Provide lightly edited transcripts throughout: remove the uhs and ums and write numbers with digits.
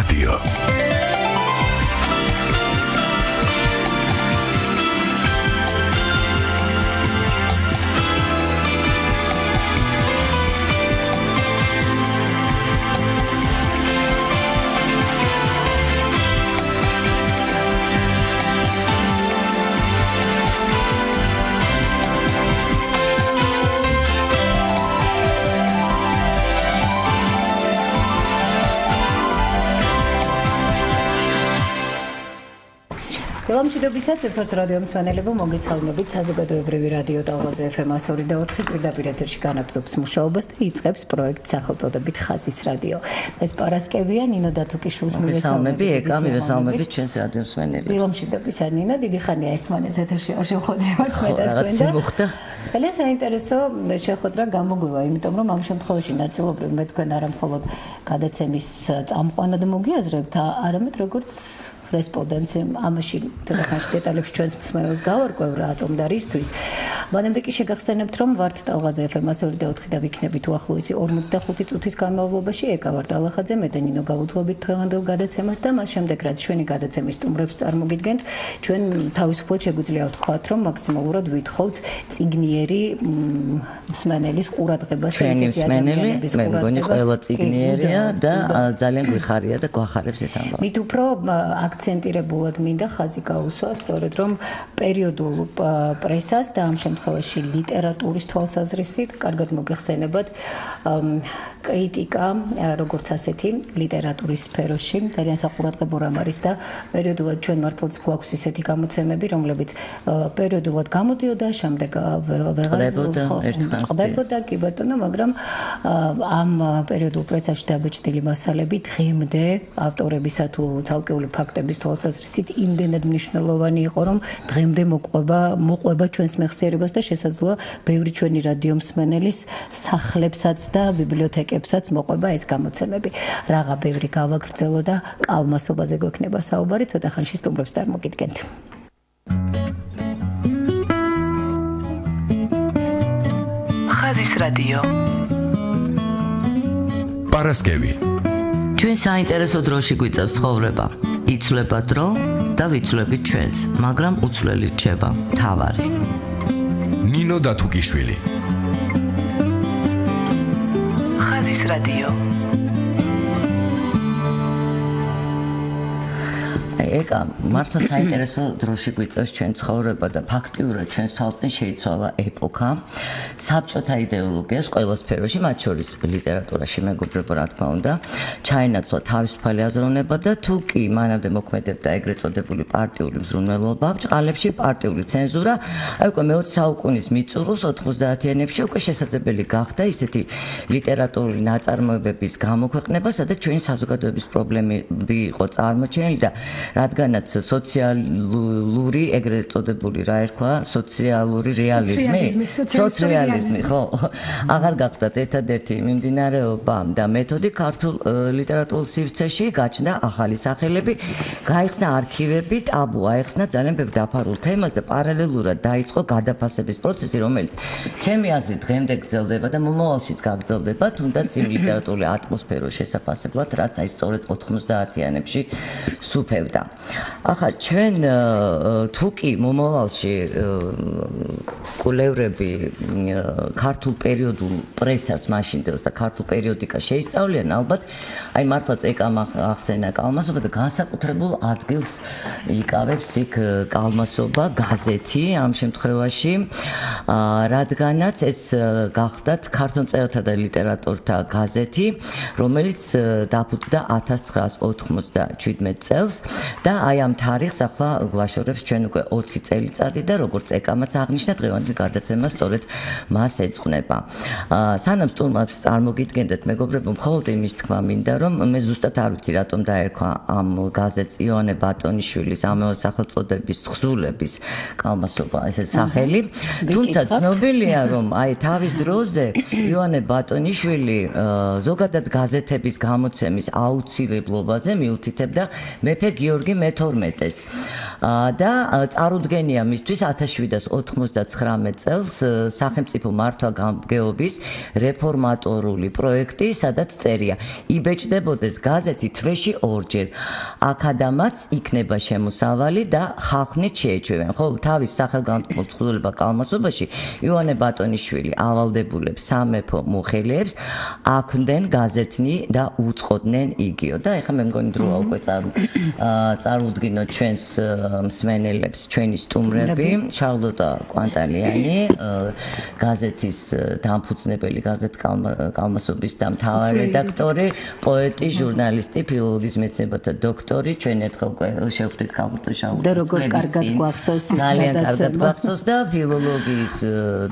რადიო. Ელამშვიდობისას უფროს რადიო მსმენელებო მოგესალმებით საზოგადოებრივი რადიო ტალღაზე FM 102.4 პირდაპირ ეთერში განაგრძობს მუშაობას და იწყებს პროექტ სახელწოდებით ხაზის რადიო. ეს პარასკევია ნინო დათუკიშვილის მოგესალმები, მოგესალმებით ჩვენს რადიო მსმენელებს. ელამშვიდობისა ნინო, დიდი ხანია ერთმანეთს ეთერში არ შევხვდებით მე და თქვენ. ძალიან საინტერესო შეხვედრა გამოგვივა, იმიტომ რომ ამ შემთხვევაში ნაწილობრივ მე თქვენ არა მხოლოდ გადაცემის წამყვანად მოგიაზრებთ, არამედ როგორც რესპონდენტი ამაში თეთრ დეტალებში ჩვენს მსმენელს გავარკვევ რატომ და რისთვის. მანამდე კი შეგახსენებთ რომ ვართ ტალღაზე FM 102.4 და ვიქნებით უახლოესი 45 წუთის განმავლობაში ეკავარ ტალახაძე მე და ნინო გავუძღვებით დღევანდელ გადაცემას და მას შემდეგ რაც ჩვენი გადაცემის სტუმრებს წარმოგიდგენთ ჩვენ თავისუფლად შეგვიძლია ვთქვათ რომ მაქსიმალურად ვითხოვთ წიგნიერი მსმენელის ყურადღებას ესეთი ადამიანების ყურადღებას. მე მგონი ყველა წიგნიერია და ძალიან გვიხარია და გვახარებს ეს ამბავი. მით უფრო აქცენტირებულად მინდა ხაზი გაუსვა, სწორედ რომ პერიოდულ პრესას და ამ შემთხვევაში ლიტერატურის თვალსაზრისით კარგად მოგეხსენებათ კრიტიკა, როგორც ასეთი ლიტერატურის სფეროში ძალიან საყურადღებო რამ არის და პერიოდულად ჩვენ მართლაც გვაქვს ისეთი გამოცემები, რომლებიც პერიოდულად გამოდიოდა, შემდეგ ვეღარ კი ბატონო, მაგრამ ამ პერიოდულ პრესაში დაბეჭდილი მასალები დღემდე ავტორებისა თუ ცალკეული ფაქტების თვალსაზრისით იმდენად მნიშვნელოვანი იყო, რომ დღემდე მოყვება ჩვენს მეხსიერებას და შესაძლოა ბევრი ჩვენი რადიო მსმენელის სახლებსაც და ბიბლიოთეკებსაც მოყვება ეს გამოცემები. რაღა ბევრი გავაგრძელო და კალმასობაზე გვექნება საუბარი, ცოტა ხანში სტუმრებს წარმოგიდგენთ. ხაზის რადიო. პარასკევი. ჩვენ საინტერესო დროში გვიწევს ცხოვრება. იცვლება დრო და ვიცვლებით ჩვენც, მაგრამ უცვლელი რჩება თავარი. ნინო დათუკიშვილი. ხაზის რადიო. ეკა მართლა საინტერესო დროში გვიწევს ჩვენ ცხოვრება და ფაქტიურად ჩვენს თვალწინ შეიცვალა ეპოქა საბჭოთა იდეოლოგიას ყველა სფეროში, მათ შორის ლიტერატურაში მეგობრებო რა თქმა უნდა, ჩაენაცვლა თავისუფალი აზროვნება და თუ კი მანამდე მოქმედებდა ეგრეთ წოდებული პარტიული მზრუნველობა, ბჭყალებში პარტიული ცენზურა, აი უკვე მე-20 საუკუნის მიწურულს 90-იანებში უკვე შესაძლებელი გახდა ისეთი ლიტერატურული ნაწარმოებების გამოქვეყნება, სადაც ჩვენი საზოგადოების პრობლემები იყო წარმოჩენილი და რადგანაც სოციალური ეგრეთ წოდებული რა ერქვა სოციალური რეალიზმი სოციალიზმი ხო აღარ გახდათ ერთადერთი მიმდინარეობა და მეთოდი ქართულ ლიტერატურულ სივრცეში გაჩნდა ახალი სახელები გაიხსნა არქივები ტაბუ აეხსნა ძალიან ბევრ დაფარულ თემას და პარალელურად დაიწყო გადაფასების პროცესი რომელიც ჩემი აზრით დღემდე გრძელდება და მომავალშიც გაგრძელდება თუნდაც იმ ლიტერატურული ატმოსფეროს შესაფასებლად რაც აი სწორედ 90-იანებში სუფევდა ახლა ჩვენ თუ კი მომავალში კულევრები ქართულ პერიოდულ პრესას მაშინდელს და ქართულ პერიოდიკას შეისწავლიან ალბათ აი მართლაც ეკამ ახსენა კალმასობა და განსაკუთრებულ ადგილს იკავებს იქ კალმასობა გაზეთი ამ შემთხვევაში რადგანაც ეს გახდათ ქართულ მწერალთა და ლიტერატორთა გაზეთი რომელიც დაფუძნდა 1997 წელს და აი ამ თარიღს ახლა გვაშორებს ჩვენ უკვე 20 წელიწადი და როგორც ეკამაც აღნიშნა დღევანდელ გადაცემას სწორედ მას ეძღვნება. სანამ სტუმრებს წარმოგიდგენდეთ მეგობრებო, მხოლოდ იმის თქმა მინდა რომ მე ზუსტად არ ვიცი რატომ დაერქვა ამ გაზეთს იონე ბატონიშვილის ამავე სახელწოდების თხზულების კალმასობა ესე სახელი. თუმცა ცნობილია რომ აი თავის დროზე იონე ბატონიშვილი ზოგადად გაზეთების გამოცემის აუცილებლობაზე მიუთითებდა მეფე გიორგი მე-12-ს და წარუდგენია მისთვის 1799 წელს სახელმწიფო მართვა-გამგეობის რეფორმატორული პროექტი, სადაც წერია: იბეჭდებოდეს გაზეთი თვეში ორჯერ. აქადამაც იქნება შემოსავალი და ხალხნით შეეჩვევენ. ხოლო თავის სახელგანწმულება კალმასობაში იოანე ბატონიშვილი ავალდებულებს სამეფო მოხელეებს აქვდნენ გაზეთნი და უწყოდნენ იგიო. და ეხლა მე მგონი დროა უკვე წარუდგინოთ ჩვენს მსმენელებს ჩვენი სტუმრები, შრალოტა კვანტალიანი, გაზეთის დამფუძნებელი, გაზეთ კალმასობის და მთავარი რედაქტორი, პოეტი, ჟურნალისტი, ფილოლოგის მეცნიერებათა დოქტორი, ჩვენ ერთხელ შევხვდით ქალბატონ შრალოტას. და როგორ კარგად გვახსოვს ძალიან კარგად გვახსოვს და ფილოლოგიის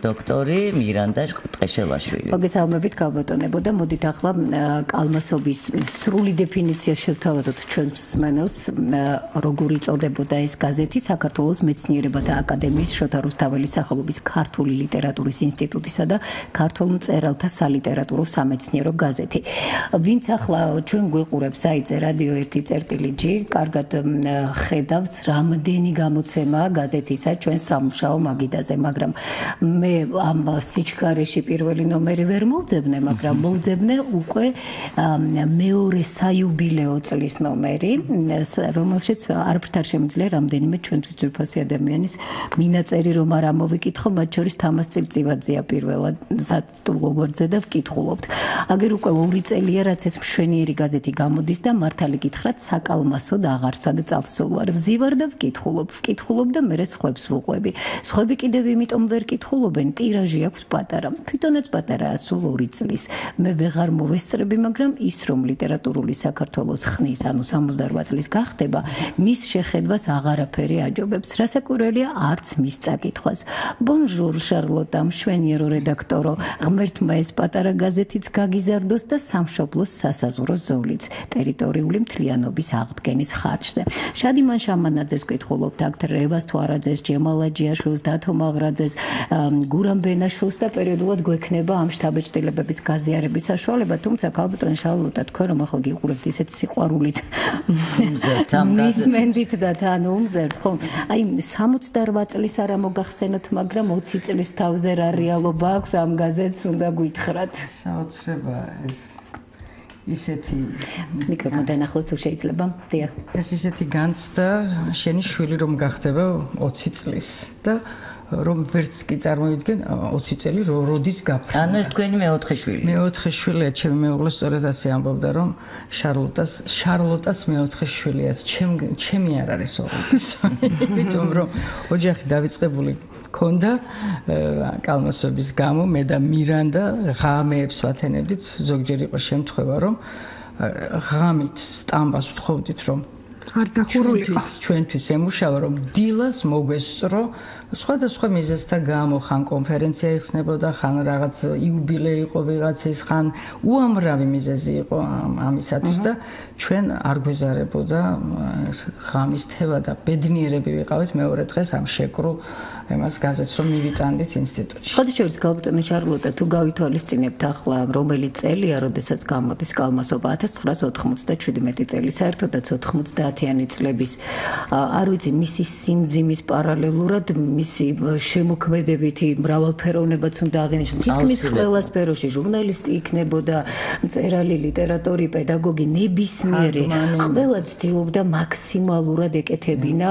დოქტორი მირანდა ტყეშელაშვილი. მოგესალმებით ქალბატონებო და მოდით ახლა კალმასობის სრული დეფინიცია შევთავაზოთ ჩვენს მსმენელს, როგორ იწოდებოდა ეს გაზეთი საქართველოს მეცნიერებათა აკადემიის შოთა რუსთაველის სახელობის ქართული ლიტერატურის ინსტიტუტისა და ქართულ მწერალთა სალიტერატურო-სამეცნიერო გაზეთი. ვინც ახლა ჩვენ გვიყურებს საიტზე რადიო 1.წერტილი-G, კარგად ხედავს რამდენი გამოცემა გაზეთისა ჩვენ სამუშაო მაგიდაზე, მაგრამ მე ამ სიჩქარეში პირველი ნომერი ვერ მოვძებნე, მაგრამ მოვძებნე უკვე მეორე საიუბილეო წლის ნომერი, რომელშიც არაფრით არ შემიძლია რამდენიმე ჩვენთვის ძვირფასი ადამიანის მინაწერი რომ არ ამოვიკითხო, მათ შორის თამას წივწივაძეა პირველად სატულო გვერდზე და ვკითხულობთ. აგერ უკვე 2 წელია რაც ეს მშვენიერი გაზეთი გამოდის და მართალი გითხრათ საკალმასოდ აღარსად წავსულვარ. ვზივარ და ვკითხულობ და მერე სხვებს ვუყვები. სხვები კიდევ იმიტომ ვერ კითხულობენ, ტირაჟი აქვს პატარა. თვითონაც პატარაა, სულ 2 წლის. მე ვეღარ მოვესწრები, მაგრამ ის რომ ლიტერატურული საქართველოს ხნის, ანუ 68 წლის გახდება, მის შეხედვას აღარაფერი აჯობებს. რასაკვირველია, არც მის წაკითხვას. ბონჟურ შრალოტა, მშვენიერო რედაქტორო, ღმერთმა ეს პატარა გაზეთიც გაგიზარდოს და სამშობლოს სასაზღვრო ზოლიც ტერიტორიული მთლიანობის აღდგენის ხარჯზე. შადიმან შამანაძეს ვკითხულობთ, აქ რევას თვარაძეს, ჯემალაჯიაშვილს, დათო მაღრაძეს, გურამ ბენაშვილს და პერიოდულად გვექნება ამ შთაბეჭდილებების გაზიარების საშუალება, თუმცა ქალბატონ შრალოტა, თქვენ რომ ახლა გიყურებთ ისეთ სიყვარულით მისმენდით და თან უმზერთ, ხო? აი 68 წლის არ მოგახსენოთ, მაგრამ 20 წლის თავზე რა რეალობა აქვს ამ გაზეთს უნდა გითხრათ. საოცრებაა ეს. ისეთი მიკროფონთან ახლოს თუ შეიძლება. დიახ. ეს ისეთი განცდა, შენი შვილი რომ გახდება 20 წლის და რომ ვერც კი წარმოვიდგენ 20 წელი როდის გაფრთხილდა. ანუ ეს თქვენი მეოთხე შვილი. მეოთხე შვილია, ჩემი მეუღლე სწორედ ასე ამბობდა, რომ შრალოტას მეოთხე შვილია. ჩემი არ არის ოღონდ. იმიტომ რომ ოჯახი დავიწყებული ქონდა კალმასობის გამო, მე და მირანდა ღამეებს ვათენებდით. ზოგჯერ იყო შემთხვევა, რომ ღამით სტამბას ვთხოვდით, რომ არ დახურულიყო. ჩვენთვის ემუშავა, რომ დილას მოგვესწრო სხვადასხვა მიზეზთა გამო, ხან კონფერენცია იხსნებოდა, ხან რაღაც იუბილეი იყო ვიღაცის, ხან უამრავი მიზეზი იყო ამისათვის და ჩვენ არ გვეზარებოდა ღამის თევა და ბედნიერები ვიყავით მეორე დღეს ამ შეკრულ ემას გაზეთს რომ მივიტანდით ინსტიტუტში. შეხოთშორის ქალბატონი შრალოტა, თუ გავითვალისწინებთ ახლა რომელი წელია, როდესაც გამოდის კალმასობა 1997 წელი, საერთოდაც 90-იანი წლების, არ ვიცი, მისი სიმძიმის პარალელურად მისი შემოქმედებითი მრავალფეროვნებაც უნდა აღინიშნოს. თითქმის ყველა სფეროში ჟურნალისტი იქნებოდა, მწერალი, ლიტერატორი, პედაგოგი, ნებისმიერი, ყველა ცდილობდა მაქსიმალურად ეკეთებინა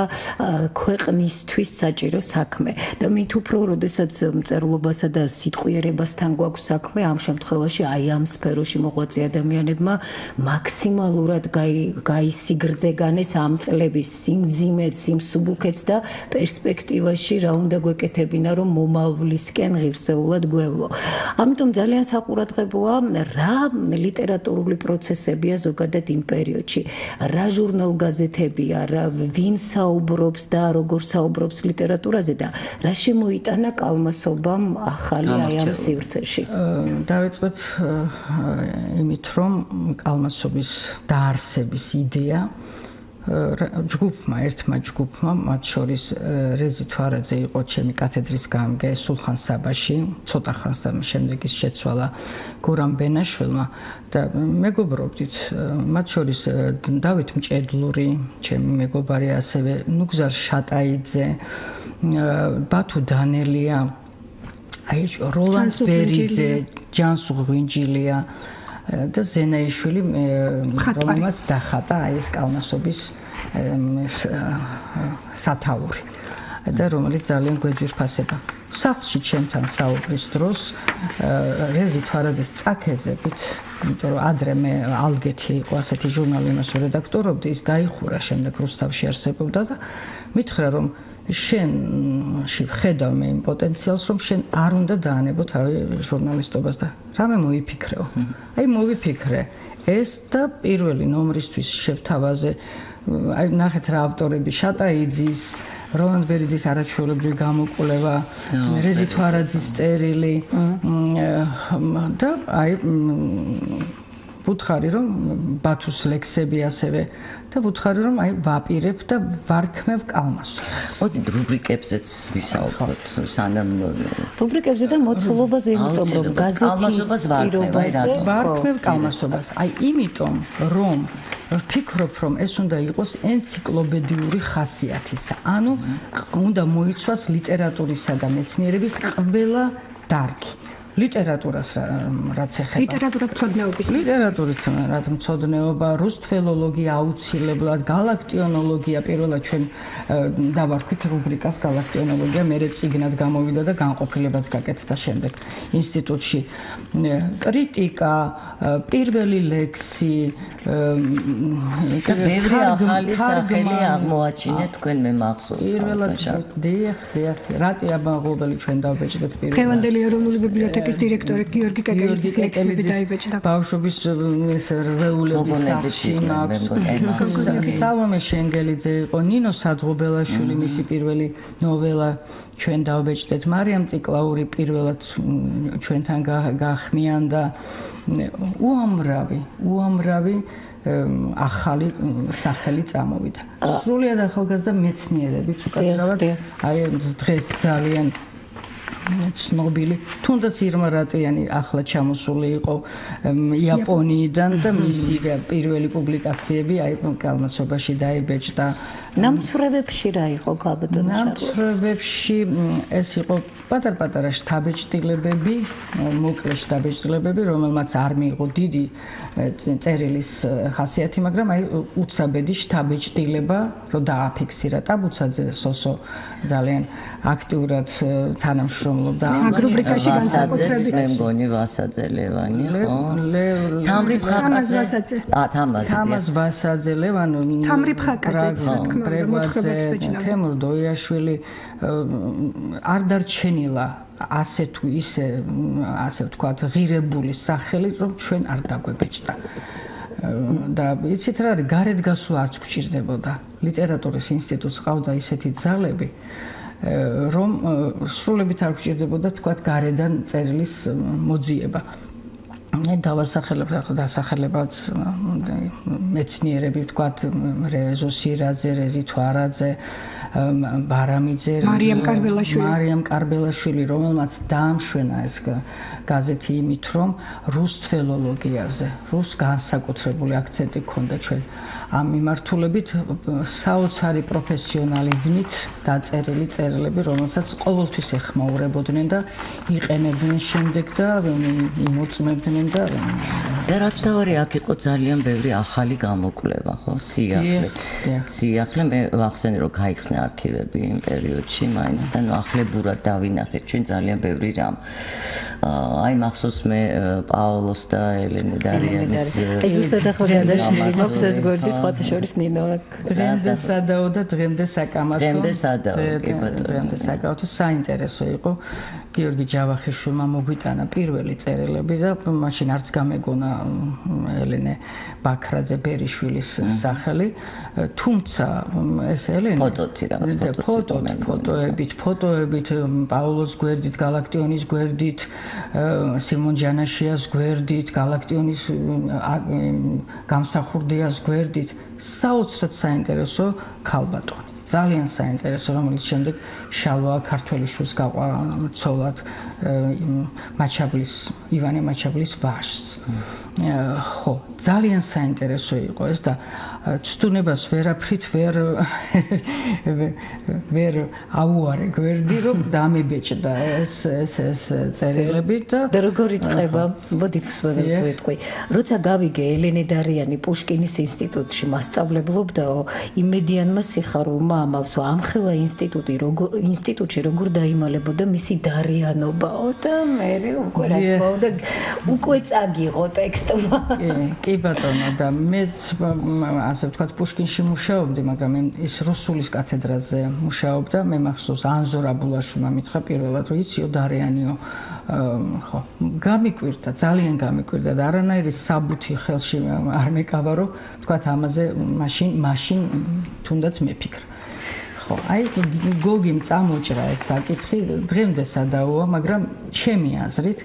ქვეყნისთვის საჭირო საქმე. და მით უფრო, როდესაც მწერლობასა და სიტყვიერებასთან გვაქვს საქმე, ამ შემთხვევაში აი ამ სფეროში მოღვაწე ადამიანებმა მაქსიმალურად გაისიგრძე განეს ამ წლების სიმძიმეც, სიმსუბუქეც და პერსპექტივაში რა უნდა გვეკეთებინა, რომ მომავლისკენ ღირსეულად გვევლო. ამიტომ ძალიან საყურადღებოა რა ლიტერატურული პროცესებია ზოგადად იმ პერიოდში, რა ჟურნალ-გაზეთებია, ვინ საუბრობს და როგორ საუბრობს ლიტერატურაზე და რა შემოიტანა კალმასობამ ახალი აი ამ სივრცეში. დავიწყებ იმით, რომ კალმასობის დაარსების იდეა ჯგუფმა, ერთმა ჯგუფმა, მათ შორის რეზი თვარაძე იყო ჩემი კათედრის გამგე სულხან-საბაში, ცოტა ხანს და შემდეგ ის შეცვალა გურამ ბენაშვილმა და მეგობრობდით, მათ შორის დავით მჭედლური, ჩემი მეგობარი, ასევე ნუგზარ შატაიძე, ბათუ დანელია, აი როლანდ ბერიძე, ჯანსუ ღვინჯილია და ზენაიშვილი, რომელმაც დახატა აი ეს კალმასობის სათაური და რომელიც ძალიან გვეძვირფასება. სახლში ჩემთან საუბრის დროს რეზი თვარაძის წაქეზებით, იმიტომ რომ ადრე მე ალგეთი იყო ასეთი ჟურნალი, იმას რედაქტორობდი, ის დაიხურა, შემდეგ რუსთავში არსებობდა და მითხრა რომ შენში ვხედავ მე იმ პოტენციალს, რომ შენ არ უნდა დაანებო თავი ჟურნალისტობას და რამე მოიფიქრეო. აი მოვიფიქრე ეს და პირველი ნომრისთვის შევთავაზე, აი ნახეთ რა ავტორები, შატაიძის, როლანდ ბერიძის არაჩვეულებრივი გამოკვლევა, რეზი თვარაძის წერილი და აი ვუთხარი რომ ბათუს ლექსები ასევე და ვუთხარი რომ აი ვაპირებ და ვარქმევ კალმასობას. ოდი რუბრიკებზეც ვისაუბროთ სანამ რუბრიკებზე და მოცულობაზე, იმიტომ რომ გაზეთის პირობაზე ვარქმევ კალმასობას. აი იმიტომ რომ ვფიქრობ რომ ეს უნდა იყოს ენციკლოპედიური ხასიათისა. ანუ უნდა მოიცვას ლიტერატურისა და მეცნიერების ყველა დარგი. ლიტერატურას რაც ეხება. ლიტერატურის მცოდნეობა, რუსთველოლოგია აუცილებლად, გალაქტიონოლოგია, პირველად ჩვენ დავარქვით რუბრიკას გალაქტიონოლოგია, მერე წიგნად გამოვიდა და განყოფილებაც გაკეთდა შემდეგ ინსტიტუტში. კრიტიკა, პირველი ლექსი და ბევრი ახალი სახელი აღმოაჩინეთ თქვენ მე მახსოვს. პირველად დიახ, რატი აბაღობელი ჩვენ დავბეჭდეთ პირველად. დღევანდელი ეროვნული ბიბლიოთეკის დირექტორი გიორგი კაკელიძის ლექსები დაიბეჭდა. ბავშვობის რვეულების სახში მაქვს. სალომე შენგელიძე იყო, ნინო სადღობელაშვილი მისი პირველი ნოველა ჩვენ დავბეჭდეთ. მარიამ ციკლაური პირველად ჩვენთან გახმიანდა. უამრავი ახალი სახელი წამოვიდა. სრულიად ახალგაზრდა მეცნიერებიც უკაცრავად აი დღეს ძალიან ცნობილი, თუნდაც ირმა რატიანი ახლა ჩამოსული იყო იაპონიიდან და მისი პირველი პუბლიკაციები აი კალმასობაში დაიბეჭდა. ნამცვრევებში რა იყო გაბატონო? ნამცვრევებში ეს იყო პატარ-პატარა შთაბეჭდილებები, მოკლე შთაბეჭდილებები, რომელმაც არ მიიღო დიდი წერილის ხასიათი, მაგრამ აი უცაბედი შთაბეჭდილება, რომ დააფიქსირა. ტაბუცაძე სოსო ძალიან აქტიურად თანამშრომლობდა ამ რუბრიკაში განსაკუთრებით. მე მგონი ვასაძე ლევანი, ხო? თამაზ ვასაძე ლევანი, თამრი ფხაკაძეც, რა თქმა უნდა, მოთხრობებს თემურ დოიაშვილი არ დარჩენილა ასე თუ ისე, ასე ვთქვათ, ღირებული სახელი, რომ ჩვენ არ დაგვებეჭდა. და იცით რა არის, გარეთ გასვლა არც გვჭირდებოდა. ლიტერატურის ინსტიტუტს ყავდა ისეთი ძალები, რომ სრულებით არ გვჭირდებოდა თქვათ გარედან წერილის მოძიება. დასახელებაც მეცნიერები ვთქვათ, რეზო სირაძე, რეზი თვარაძე, ბარამიძე, მარიამ კარბელაშვილი, რომელმაც დაამშვენა ეს გაზეთი იმით, რომ რუსთველოლოგიაზე, რუს განსაკუთრებული აქცენტი ჰქონდა ჩვენ ამ მიმართულებით, საოცარი პროფესიონალიზმით დაწერილი წერილები, რომელსაც ყოველთვის ეხმაურებოდნენ და იყენებდნენ შემდეგ და იმოწმებდნენ და რაც თავარი აქ იყო ძალიან ბევრი ახალი გამოკვლევა, ხო? სიახლე მე ვახსენე რომ გაიხსნა არქივები იმ პერიოდში, მაინც და ახლებურად დავინახეთ ჩვენ ძალიან ბევრი რამ. აი მახსოვს მე პაოლოს და ელენე დარიანის ეს ზუსტად ახალი ადაშნელი მოხს ეს გვერდი სხვათა შორის ნინო აქ. დღემდე სადაო და დღემდე საკამათო. დღემდე სადაო, კი ბატონო. დღემდე საკამათო საინტერესო იყო. გიორგი ჯავახიშვილმა მოგვიტანა პირველი წერილები და მაშინ არც გამეგონა ელენე ბაქრაძე ბერიშვილის სახელი, თუმცა ეს ელენე ფოტოებით, პაულოს გვერდით, გალაქტიონის გვერდით, სიმონ ჯანაშიას გვერდით, გალაქტიონის გამსახურდიას გვერდით, საოცრად საინტერესო ქალბატონი. ძალიან საინტერესო, რომელიც შემდეგ შალვა ქართველიშვილს გაყვა ცოლად ივანე მაჩაბლის ვაჟს. ხო, ძალიან საინტერესო იყო ეს და ცდუნებას ვერაფრით ვერ აუარე გვერდი, რომ დამებეჭდა ეს წერილები და როგორ იწყება? მოდით ვსვეტყვი. როცა გავიგე ელენე დარიანი პუშკინის ინსტიტუტში მასწავლებლობდაო, იმედიანმა სიხარულმა ამავსო ამხელა ინსტიტუტში როგორ დაიმალებოდა მისი დარიანობაო და მე უკვე რა თქმა უნდა უკვე წაგიღო ტექსტმა. კი ბატონო და მეც ასე ვთქვათ პუშკინში მუშაობდი, მაგრამ ის რუსულის კათედრაზე მუშაობდა, მე მახსოვს ანზორ აბულაშვილმა მითხრა პირველად, რომ იციო დარიანიო, ხო, გამიკვირდა, ძალიან გამიკვირდა და არანაირი საბუთი ხელში არ მეკავა, რომ ვთქვათ ამაზე მაშინ თუნდაც მეფიქრა. ხო, აი გოგიმ წამოჭრა ეს საკითხი, დღემდე სადაოა, მაგრამ ჩემი აზრით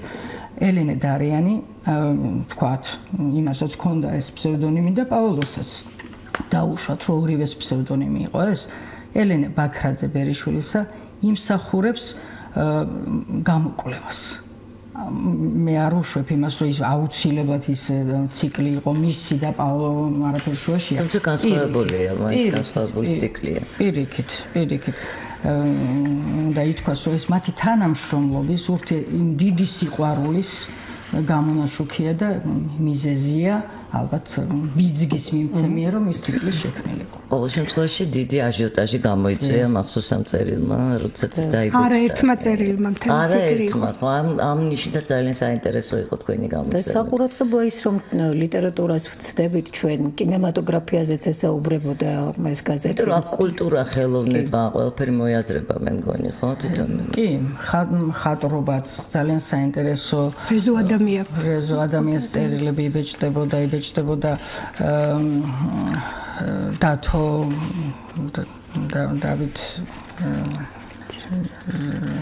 ელენე დარიანი, ვთქვათ, იმასაც ჰქონდა ეს ფსევდონიმი და პაოლოსაც დაუშვათ, რომ ორივეს ფსევდონიმი იყო ეს. ელენე ბაქრაძე ბერიშვილისა იმსახურებს გამოკვლევას. მე არ უშვებ იმას, რომ ის აუცილებლად ის ციკლი იყო მისი და პაოლო არაფერს შუაშია. თუმცა განსხვავებულია, მაინც განსხვავებული ციკლია. პირიქით. და ითქვას, რომ ეს მათი თანამშრომლობის დიდი სიყვარულის გამონაშუქია და მიზეზია, ალბათ ბიძგის მიმცემია, რომ ის ციკლი შექმნილიყო. ყოველ შემთხვევაში დიდი აჟიოტაჟი გამოიწვია მახსოვს ამ წერილმა, როდესაც ის დაიბეჭდა. არაერთმა წერილმა მთელი ციკლი იყო. ამ ნიშნით ძალიან საინტერესო იყო თქვენი გამოწერა. და საყურადღებოა ის, რომ ლიტერატურას ვცდებით ჩვენ, კინემატოგრაფიაზეც ესაუბრებოდა ეს გაზეთი. იმიტომ რომ კულტურა, ხელოვნება, ყველაფერი მოიაზრება, მე მგონი, ხო, თვითონ. კი, ხატრობაც ძალიან საინტერესო. რეზო ადამიანის წერილები იბეჭდებოდა დათო დავით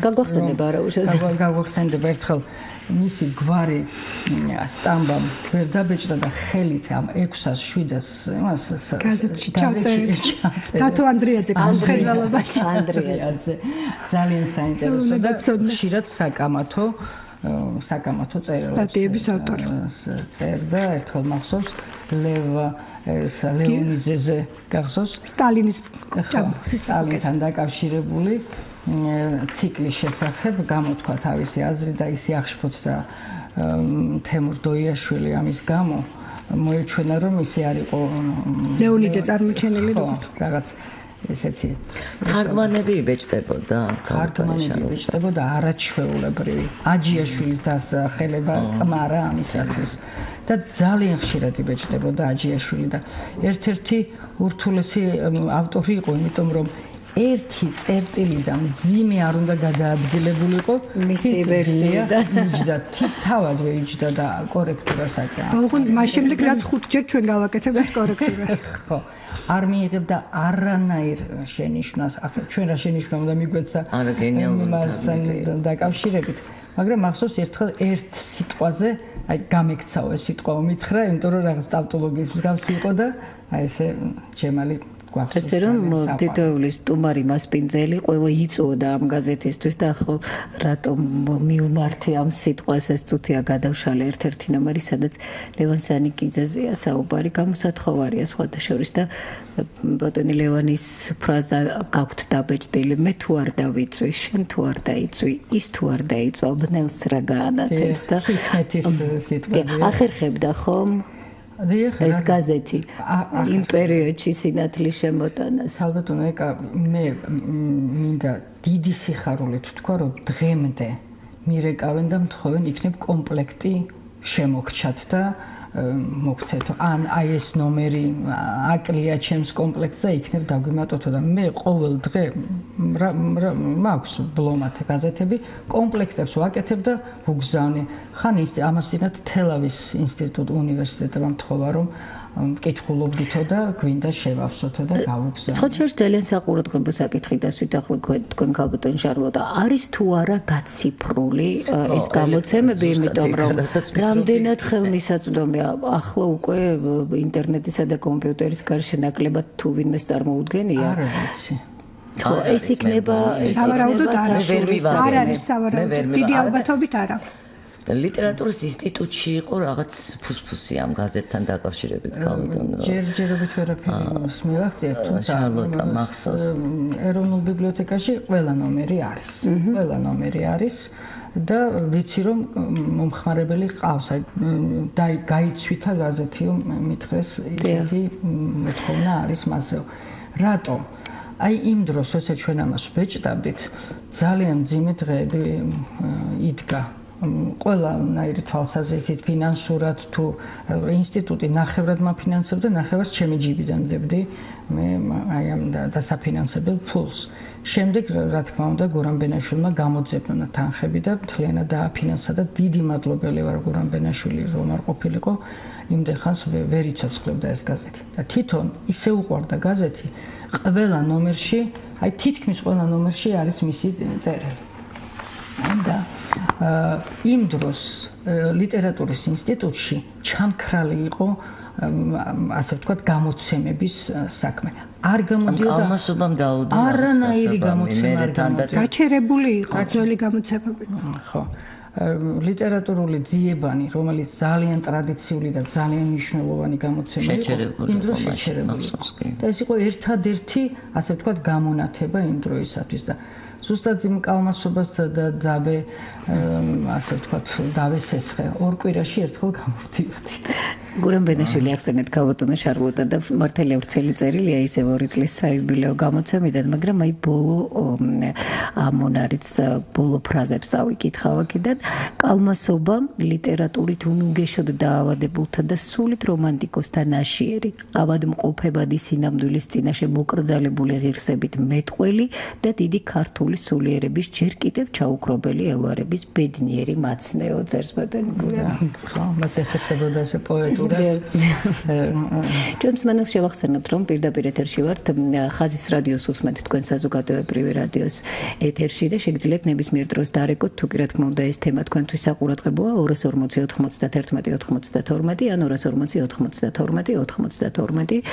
გაგახსენდება რა უშეშო გაგახსენდება ერთხელ მისი გვარი სტამბამ ვერ დაბეჭდა და ხელით ამ 600-700 იმას გაზეთში ჩაწერეთ დათო ანდრიაძე გამხედველობაში ანდრიაძე ძალიან საინტერესო და ხშირად საკამათო წერილს სტატიების ავტორი წერდა ერთხელ მახსოვს ლეონიძეზე გახსოვს სტალინთან დაკავშირებული ციკლის შესახებ გამოთქვა თავისი აზრი და ისი აღშფოთდა თემურ დოიაშვილი ამის გამო მოეჩვენა რომ ისი არ იყო ლეონიძე წარმოჩენილი რაღაც ესეთი თარგმანები იბეჭდებოდა არაჩვეულებრივი აჯიაშვილის დასახელება კმარა ამისათვის და ძალიან ხშირად იბეჭდებოდა აჯიაშვილი და ერთ-ერთი ურთულესი ავტორი იყო იმიტომ რომ ერთი წერტილიდან ძიმე არ უნდა გადაადგილებულიყო მისი ვერსიიდან იჯდა თავადვე იჯდა და კორექტურას აკეთებდა ოღონდ მას შემდეგ რაც 5 ჯერ ჩვენ გავაკეთებთ კორექტურას ხო არ მიიღებდა არანაირ შენიშვნას ახლა ჩვენ რა შენიშვნა უნდა მიგვეცა არა გენიალურად დაკავშირებით მაგრამ მახსოვს ერთხელ ერთ სიტყვაზე აი გამექცაო ეს სიტყვა მითხრა იმიტომ რომ რაღაც ტავტოლოგიის მსგავსი იყო და აი ესე ჯემალი ესე რომ თითოეულის სტუმარი მასპინძელი ყველა იწოდა ამ გაზეთისთვის და ხო რატომ მივმართე ამ სიტყვას ეს წუთია გადავშალე ერთ-ერთი ნომერი სადაც ლევან სანიკიძეზეა საუბარი გამოსათხოვარია სხვათა შორის და ბატონი ლევანის ფრაზა გაქვთ დაბეჭდილი მე თუ არ დავიწვი შენ თუ არ დაიწვი ის თუ არ დაიწვა ბნელს რა გაანათებს და ახერხებდა ხომ ეს გაზეთი იმ პერიოდში სინათლის შემოტანას. ალბათო მე მინდა დიდი სიხარულით ვთქვა რომ დღემდე მირეკავენ და მთხოვენ იქნებ კომპლექტი შემოგჩათ და მოგცეთო. ან აი ეს ნომერი აკლია ჩემს კომპლექტს და იქნებ დაგვიმატოთო და მე ყოველ დღე მაქვს ბლომად გაზეთები, კომპლექტებს ვაკეთებ და ვუგზავნი. ხან ამასთანავე თელავის ინსტიტუტ უნივერსიტეტი მომთხოვა რომ მკითხულობდითო და გვინდა შევავსოთო და გავუგზავნო. სხვა შორის ძალიან საყურადღებო საკითხი დასვით ახლა თქვენ ქალბატონ შრალოტა არის თუ არა გაციფრული ეს გამოცემები, იმიტომ რომ რამდენად ხელმისაწვდომია ახლა უკვე ინტერნეტისა და კომპიუტერის გარშე ნაკლებად თუ ვინმეს წარმოუდგენია. არ ვიცი. ხო, ეს იქნება სავარაუდოდ არ არის სავარაუდოდ. დიდი ალბათობით არა. ლიტერატურის ინსტიტუტში იყო რაღაც ფუსფუსი ამ გაზეთთან დაკავშირებით ქალბატონო. ჯერჯერობით ვერაფერი მივახციეთ, თუმცა მახსოვს. ეროვნულ ბიბლიოთეკაში ყველა ნომერი არის. ყველა ნომერი არის და ვიცი რომ მომხმარებელი ყავს, აი გაიცვითა გაზეთიო მითხრეს ისეთი მოთხოვნა არის მასზე. რატომ? აი იმ დროს, როცა ჩვენ ამას ვბეჭდავდით, ძალიან მძიმე დღეები იდგა. ყველანაირი თვალსაზრისით ფინანსურად თუ ინსტიტუტი ნახევრად მაფინანსებდა, ნახევარს ჩემი ჯიბიდან მდებდი მე აი ამ დასაფინანსებელ ფულს. შემდეგ რა თქმა უნდა გურამ ბენაშვილმა გამოძებნა თანხები და მთლიანად დააფინანსა და დიდი მადლობელი ვარ გურამ ბენაშვილი რომ არ ყოფილიყო იმდენხანს ვერ იცოცხლებდა ეს გაზეთი. და თვითონ ისე უყვარდა გაზეთი, ყველა ნომერში, აი თითქმის ყველა ნომერში არის მისი წერილი. და იმ დროს ლიტერატურის ინსტიტუტში ჩამქრალი იყო ასე ვთქვათ გამოცემების საქმე. არ გამოდიოდა კალმასობამ დაუდო. არანაირი გამოცემა არ გამოდიოდა. გაჩერებული იყო ძველი გამოცემები. ხო. ლიტერატურული ძიებანი, რომელიც ძალიან ტრადიციული და ძალიან მნიშვნელოვანი გამოცემა იყო, იმ დროს შეჩერებული იყო. და ეს იყო ერთადერთი, ასე ვთქვათ, გამონათება იმ დროისათვის და ზუსტად იმ კალმასობას და დაბე ასე ვთქვათ, დავესესხე. ორ კვირაში ერთხელ გამოვდიოდით. გურამ ბენაშვილი ახსენეთ ქალბატონო შრალოტა და მართალია ვრცელი წერილია ისევ 2 წლის საიუბილეო გამოცემიდან, მაგრამ აი ბოლო ამონარიც ბოლო ფრაზებს წავიკითხავ აქედან. კალმასობა ლიტერატურით უნუგეშოდ დაავადებულთა და სულით რომანტიკოსთა ნაშიერი, ავადმყოფებადი სინამდვილის წინაშე მოკრძალებული ღირსებით მეტყველი და დიდი ქართული სულიერების ჯერ კიდევ ჩაუქრობელი ელვარების ბედნიერი მაცნეო წერს ბატონი გურამ. ხო, მას ეხებოდა ეს პოეტი. ჩვენს მანას შევახსენოთ, რომ პირდაპირ ეთერში ვართ ხაზის რადიოს უსმენთ თქვენ საზოგადოებრივი რადიოს ეთერში და შეგიძლიათ ნებისმიერ დროს დარეკოთ, თუ კი რა თქმა უნდა ეს თემა თქვენთვის საყურადღებოა 240 91 92 ან 240 92 92.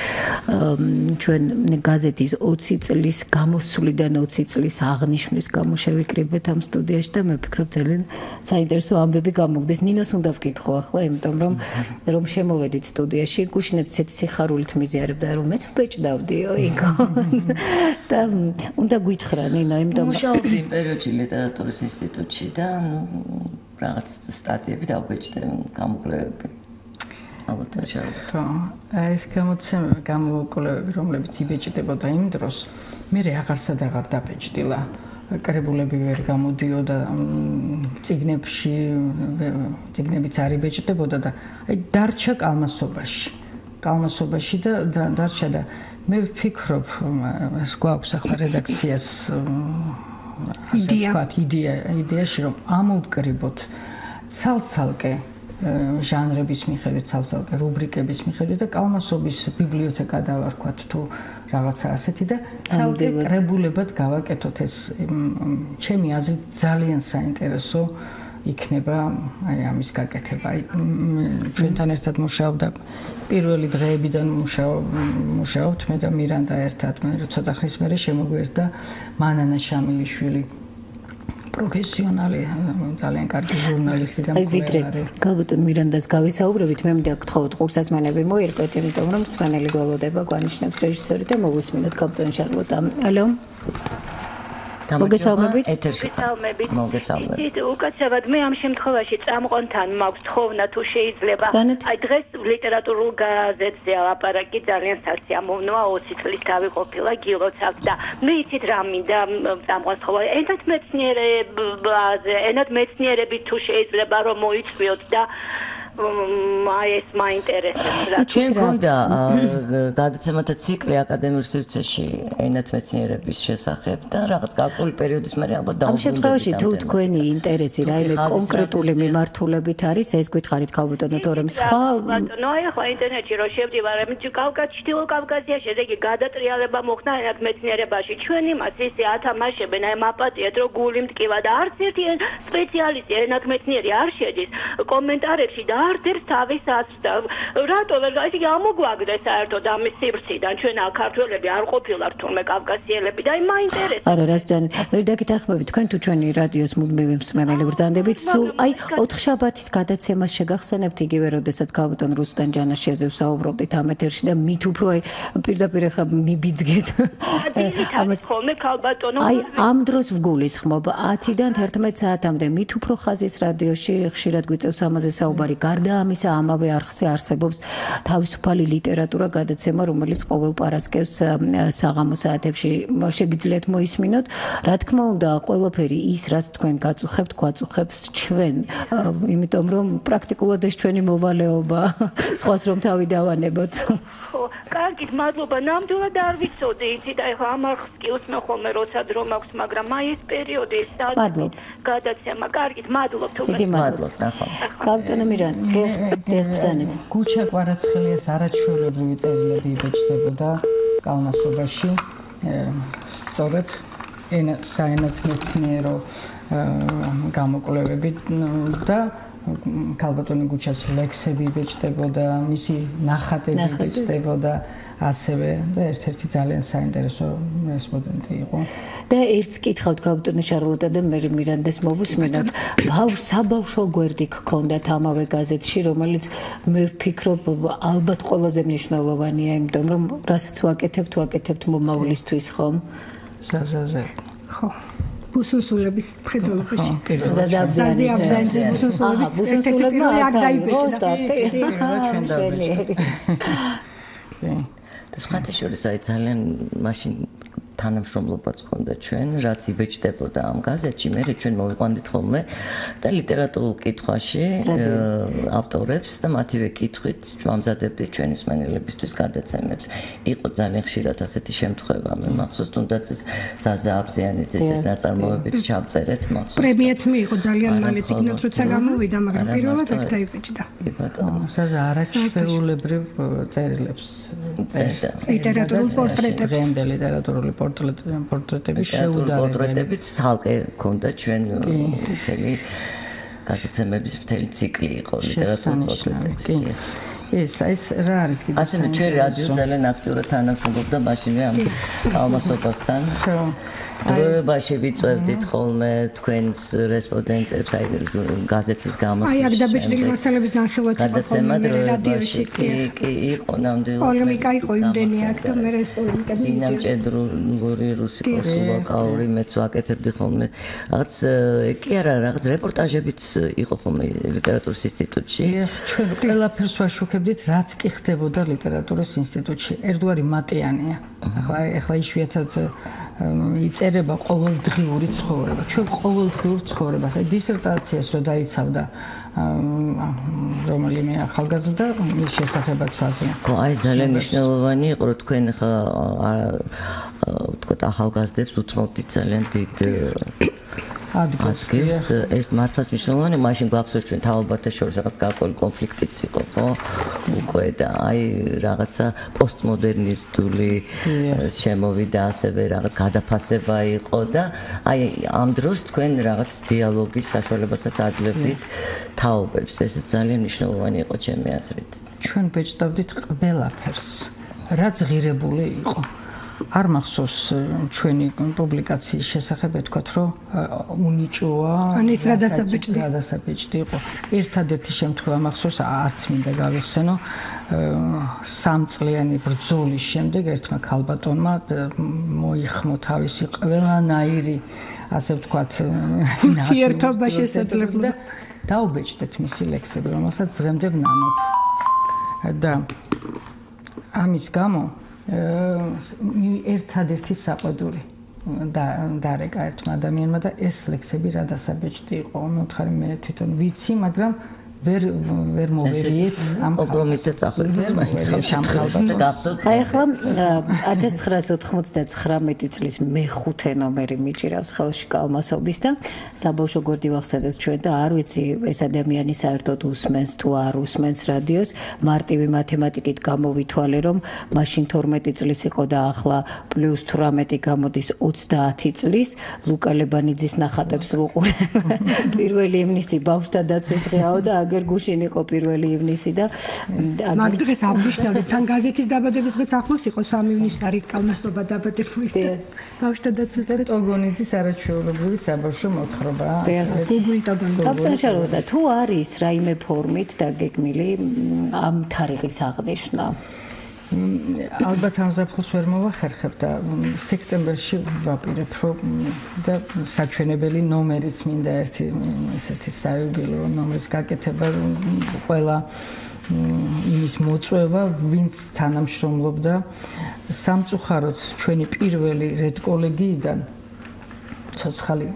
ჩვენ გაზეთის 20 წლის გამოსვლიდან 20 წლის აღნიშვნის გამო შევიკრიბეთ ამ სტუდიაში და მე ვფიქრობ ძალიან საინტერესო ამბები გამოგდეს. ნინოს უნდა ვკითხო ახლა, იმიტომ რომ შემოვედით სტუდიაში, გუშინაც ისეთი სიხარულით მიზიარებდა, რომ მეც ვბეჭდავდიო იქო. და უნდა გითხრა ნინო, იმიტომ რომ მუშაობდი იმ პერიოდში ლიტერატურის ინსტიტუტში და რაღაც სტატიები დავბეჭდე, გამოკვლევები. ალბათ შევხვდა. ეს გამოცემები, გამოკვლევები, რომლებიც იბეჭდებოდა იმ დროს, მე აღარსად აღარ დაბეჭდილა. კრებულები ვერ გამოდიოდა წიგნებიც არ იბეჭდებოდა და აი დარჩა კალმასობაში და დარჩა და მე ვფიქრობ ეს გვაქვს ახლა რედაქციას იდეაში რომ ამოვკრიბოთ ცალ-ცალკე ჟანრების მიხედვით, ცალ-ცალკე რუბრიკების მიხედვით და კალმასობის ბიბლიოთეკა დავარქვათ თუ რაღაცა ასეთი და ცალკე კრებულებად გავაკეთოთ ეს ჩემი აზრით ძალიან საინტერესო იქნება აი ამის გაკეთება. აი ჩვენთან ერთად მუშაობდა პირველი დღეებიდან მუშაობთ მე და მირანდა ერთად. მე ცოტა ხნის მერე შემოგვერდა მანანა შამილიშვილი პროფესიონალი, ძალიან კარგი ჟურნალისტი და მკვლევარი. ალბათ მირანდას გავისაუბრებით, მე მინდა გთხოვოთ ყურსასმენები მოერკვეთ, იმიტომ რომ მსმენელი გველოდება გვანიშნებს რეჟისორი და მოგესმინათ ქალბატონ შრალოტა. ალო. მოგესალმებით. მოგესალმებით. უკაცრავად მე ამ შემთხვევაში წამყვანთან მაქვს თხოვნა თუ შეიძლება. აი დღეს ლიტერატურულ გაზეთზე ლაპარაკი ძალიან სასიამოვნოა 20 წლის დავიყოფილა გილოცავ და მე იცით რა მინდა წამყვანს თხოვა. ენად მეცნიერები თუ შეიძლება რომ მოიწვიოთ და ეს მაინტერესებს რა. ჩვენ გონდა გადაცემათა ციკლი აკადემიურ სივრცეში ენათმეცნიერების შესახებ და რაღაც კალკული პერიოდის მერე ალბათ ამ შემთხვევაში თუ თქვენი ინტერესი რაიმე კონკრეტული მიმართულებით არის, ეს გითხარით ქალბატონო, თორემ სხვა ბატონო, აი ახლა ინტერნეტში რო შევდივარ, ჩრდილო კავკასიაში ესე იგი გადატრიალება მოხდა ენათმეცნიერებაში. ჩვენ იმას ისე ათამაშებენ, აი მაპატიეთ რომ გული მტკივა და არც ერთი სპეციალისტი ენათმეცნიერი არ შედის კომენტარებში და არდებს თავის ასვდა. რატო ვერ ისე იგი ამოგვაგდეს საერთოდ ამის სივრციდან ჩვენ ქართველები არ ყოფილვართ თურმე კავკასიელები და აი მაინტერესებს. არა, რასთან ვერ დაგითახმებით თქვენ თუ ჩვენი რადიოს მუდმივი მსმენელი ბრძანდებით, სულ აი 4 შაბათის გადაცემას შეგახსენებთ იგივე როდესაც ქალბატონ რუსტან ჯანაშიაზე ვსაუბრობდით ამ ეთერში და მით უფრო აი პირდაპირ ახლა მიბიძგეთ. ამას ხოლმე ქალბატონო. აი ამ დროს ვგულისხმობ 10-დან 11 საათამდე მით უფრო ხაზის რადიოში ხშირად გვიწევს ამაზე საუბარი. გარდა ამისა, ამავე არხზე არსებობს თავისუფალი ლიტერატურა გადაცემა, რომელიც ყოველ პარასკევს საღამო საათებში შეგიძლიათ მოისმინოთ. რა თქმა უნდა, ყველაფერი ის, რაც თქვენ გაწუხებთ, გვაწუხებს ჩვენ, იმიტომ რომ პრაქტიკულად ეს ჩვენი მოვალეობა, სხვას რომ თავი დავანებოთ. ხო, კარგით, მადლობა. ნამდვილად არ ვიცოდი, იცით, აი ხა ამ არხს კი უსმენ ხოლმე, როცა დრო მაქვს, მაგრამ აი ეს პერიოდი გადაცემა. კარგით, მადლობთ. დიდი მადლობა. ქალბატონო მირანდა, დეღბზანეთ. გუჩა კვარაცხელიას არაჩვეულებრივი წერილები იბეჭდებოდა კალმასობაში. სწორედ საენათმეცნიერო გამოკვლევები და ქალბატონი გუჩას ლექსები იბეჭდებოდა, მისი ნახატები იბეჭდებოდა, ასევე და ერთ-ერთი ძალიან საინტერესო რესპონდენტი იყო. და ერთს კითხავთ ქალბატონი შრალოტა და მე მირანდას მოვუსმინოთ. საბავშვო გვერდი გქონდათ ამავე გაზეთში, რომელიც მე ვფიქრობ ალბათ ყველაზე მნიშვნელოვანია, იმიტომ რომ რასაც ვაკეთებთ მომავლისთვის, ხომ? ზაზაზე. ხო. ბუსუსულების ფრიდოლობაში. ზაზაბზიანი ბუსუსულების ერთ-ერთი აქ დაიბეჭდა. ჩვენ დავიწყეთ. და სხვათა შორის აი ძალიან მაშინ თანამშრომლობაც ჰქონდა ჩვენ, რაც იბეჭდებოდა ამ გაზეთში, მე ჩვენ მოვიყვანდით ხოლმე და ლიტერატურულ კითხვაში ავტორებს და მათივე კითხვით ვამზადებდით ჩვენი მსმენელებისთვის გადაცემებს. იყო ძალიან ხშირად ასეთი შემთხვევა, მე მახსოვს თუნდაც ეს ზაზაბზიანის ეს ნაწარმოებიც ჩავწერეთ მახსოვს. პრემიაც მიიღო ძალიან მალე წიგნად როცა გამოვიდა, მაგრამ პირველად აქ დაიბეჭდა. კი ბატონო. საზა არაჩვეულებრივ წერილებს წერდა. ლიტერატურულ პორტრეტებს. დღემდე ლიტერატურული პორტრეტები შეუდარებელი. პორტრეტებით ცალკე ქონდა ჩვენ მთელი გადაცემების მთელი ციკლი იყო ლიტერატურული პორტრეტების. ეს რა არის კიდე? ასე ჩვენ რადიო ძალიან აქტიურად თანამშრომლობდა მაშინვე ამ კალმასობასთან. დროებაში ვიწევდით ხოლმე თქვენს რესპონდენტებს, აი გაზეთის გამოსვლის. აი აქ დაბეჭდილი მასალების განხილვაც იყო ხოლმე რადიოში. კი, იყო ნამდვილად. პოლემიკა იყო იმდენი აქ და მე ეს პოლემიკები. ზინამჭედრული რუსიკოსულაკაური მეც ვაკეთებდი ხოლმე. რაღაც კი არა, რაღაც რეპორტაჟებიც იყო ხოლმე ლიტერატურის ინსტიტუტში. ჩვენ ყველაფერს ვაშუქებდით, რაც კი ხდებოდა ლიტერატურის ინსტიტუტში. ერთგვარი მატიანია. ახლა იშვიათად იწერება ყოველდღიური ცხოვრება. ჩვენ ყოველდღიურ ცხოვრებას, აი დისერტაციას რო დაიცავდა რომელიმე ახალგაზრდა, მის შესახებაც ვაზრია. ხო, აი ძალიან მნიშვნელოვანი იყო, რომ თქვენ ხა ვთქვათ ახალგაზრდებს უთმობდით ძალიან დიდ ადგილს. ეს მართლაც მნიშვნელოვანი, მაშინ გვახსოვს ჩვენ თავობათა შორის რაღაც გარკვეული კონფლიქტიც იყო, ხო? უკვე და აი რაღაცა პოსტმოდერნისტული შემოვიდა, ასევე რაღაც გადაფასება იყო და აი ამ დროს თქვენ რაღაც დიალოგის საშუალებასაც აძლევდით თაობებს. ეს ძალიან მნიშვნელოვანი იყო ჩემი აზრით. ჩვენ ბეჭდავდით ყველაფერს, რაც ღირებული იყო. არ მახსოვს ჩვენი პუბლიკაციის შესახებ ვთქვათ, რომ უნიჭოა, ეს რადასაბეჭდი იყო. ერთადერთი შემთხვევა მახსოვს, არც მინდა გავიხსენო, 3 წლიანი ბრძოლის შემდეგ ერთმა ქალბატონმა მოიხმო თავისი ყველანაირი, ასე ვთქვათ, ურთიერთობა შესაძლებლობა. დაუბეჭდეთ მისი ლექსები, რომელსაც დღემდე ვნამობ. და ამის გამო ერთადერთი საყვედური დარეკა ერთმა ადამიანმა და ეს ლექსები რადასაბეჭდი იყო. მე ვთქვი, მე თვითონ ვიცი, მაგრამ ვერ მოვერიეთ ამ კომპრომისებს ახლა მაინც სამხალბად გახსოვთ. აი ახლა 1999 წლის მე-5 ნომერი მიჭირავს ხელში კალმასობის და საბავშვო გვერდი ვახსენეთ ჩვენ და არ ვიცი ეს ადამიანი საერთოდ უსმენს თუ არ უსმენს რადიოს. მარტივი მათემატიკით გამოვითვალე რომ მაშინ 12 წლის იყო და ახლა პლუს 18 გამოდის 30 წლის. ლუკა ლებანიძის ნახატებს ვუყურე. პირველი ივნისი ბავშვთა დაცვის დღეაო და აგერ გუშინ იყო პირველი ივნისი და მაგ დღეს აღნიშნავთ თან გაზეთის დაბადების დღეც ახლოს იყო 3 ივნისს არის კალმასობა დაბადებული და ბავშვთა დაცვის დღე ტოგონიძის არაჩვეულებრივი საბავშვო მოთხრობა. გუგლი ტოგონიძე. კალმასობა თუ არის რაიმე ფორმით დაგეგმილი ამ თარიღის აღნიშვნა? ალბათ ამ ზაფხულს ვერ მოვახერხებ და სექტემბერში ვაპირებ რომ და საჩვენებელი ნომერიც მინდა ერთი ესეთი საიუბილეო ნომერის გაკეთება ყველა იმის მოწვევა ვინც თანამშრომლობდა სამწუხაროდ ჩვენი პირველი რედკოლეგიიდან ცოცხალი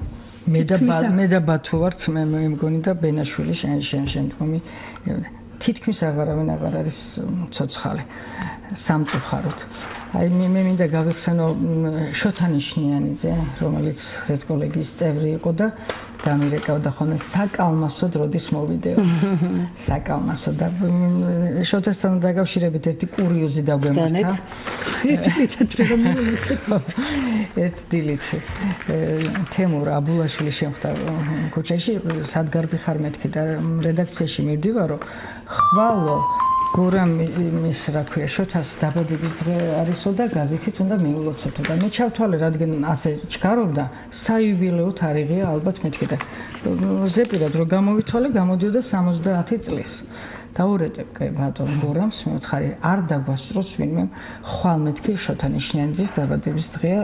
მე და ბათუ ვართ მე მგონი და ბენაშვილი შემდგომი თითქმის აღარავინ აღარ არის ცოცხალი სამწუხაროდ. აი მე მინდა გავეხსენო შოთა ნიშნიანიძე, რომელიც რედკოლეგიის წევრი იყო და დამირეკავდა ხოლმე საკალმასო დროდის მოვიდეო. საკალმასო და შოთასთან დაკავშირებით ერთი კურიოზი დაგვემართა. ერთ დილით თემურ აბულაშვილი შემხვდა ქუჩაში, სადგარბი ხარ მეთქი და რედაქციაში მივდივარო, ხვალო გურამის რა ქვია შოთას დაბადების დღე არისო და გაზეთით უნდა მიულოცოთ და მე ჩავთვალე რადგან ასე ჩქარობდა საიუბილეო თარიღია ალბათ მეთქი და ზეპირად რომ გამოვითვალე გამოდიოდა 70 წლის დაურეკე ბატონ გურამს მეუთხარი არ დაგვასწროს ვინმე ხვალ მეთქი შოთა ნიშნიანიძის დაბადების დღეა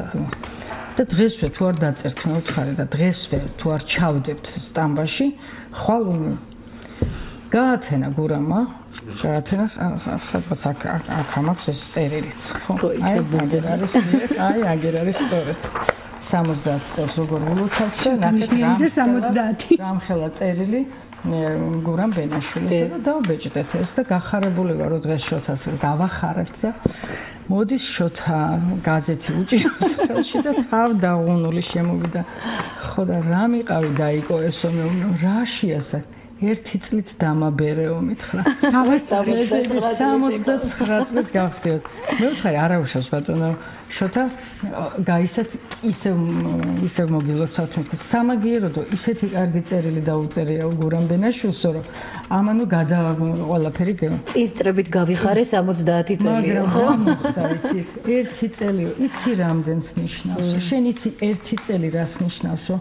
და დღესვე თუ არ დაწერთ მეუთხარი და დღესვე თუ არ ჩავდებთ სტამბაში ხვალ გაათენა გურამმა გაათენა სადღაც აქ ამაქვს ეს წერილიც ხო აი აგერ არის სწორედ 70 წელს როგორ ულოცავთ და ნიშნიანზე 70 რამხელა წერილი გურამ ბენაშვილისა და დავბეჭდეთ ეს და გახარებული ვარ რომ დღეს შოთას გავახარებთ და მოდის შოთა გაზეთი უჭირავს ხელში და თავ დაღუნული შემოვიდა ხო და რა მიყავი დაიკო ესო მე რაშია სა ერთი წლით დამაბერეო მითხრა. დავასწავლეთ 69 წლის გავხსნით. მე ვთხარი არავშავს ბატონო შოთა გაისეთ ისევ მოგილოცავთ მეთქი. სამაგიეროდო ისეთი კარგი წერილი დაუწერია გურამ ბენაშვილსო რომ ამანუ გადა ყველაფერი წის წრებით გავიხარე 70 წელი ხო? მოხდა იცით ერთი წელიო იცი რამდენს ნიშნავს. შენ იცი ერთი წელი რას ნიშნავსო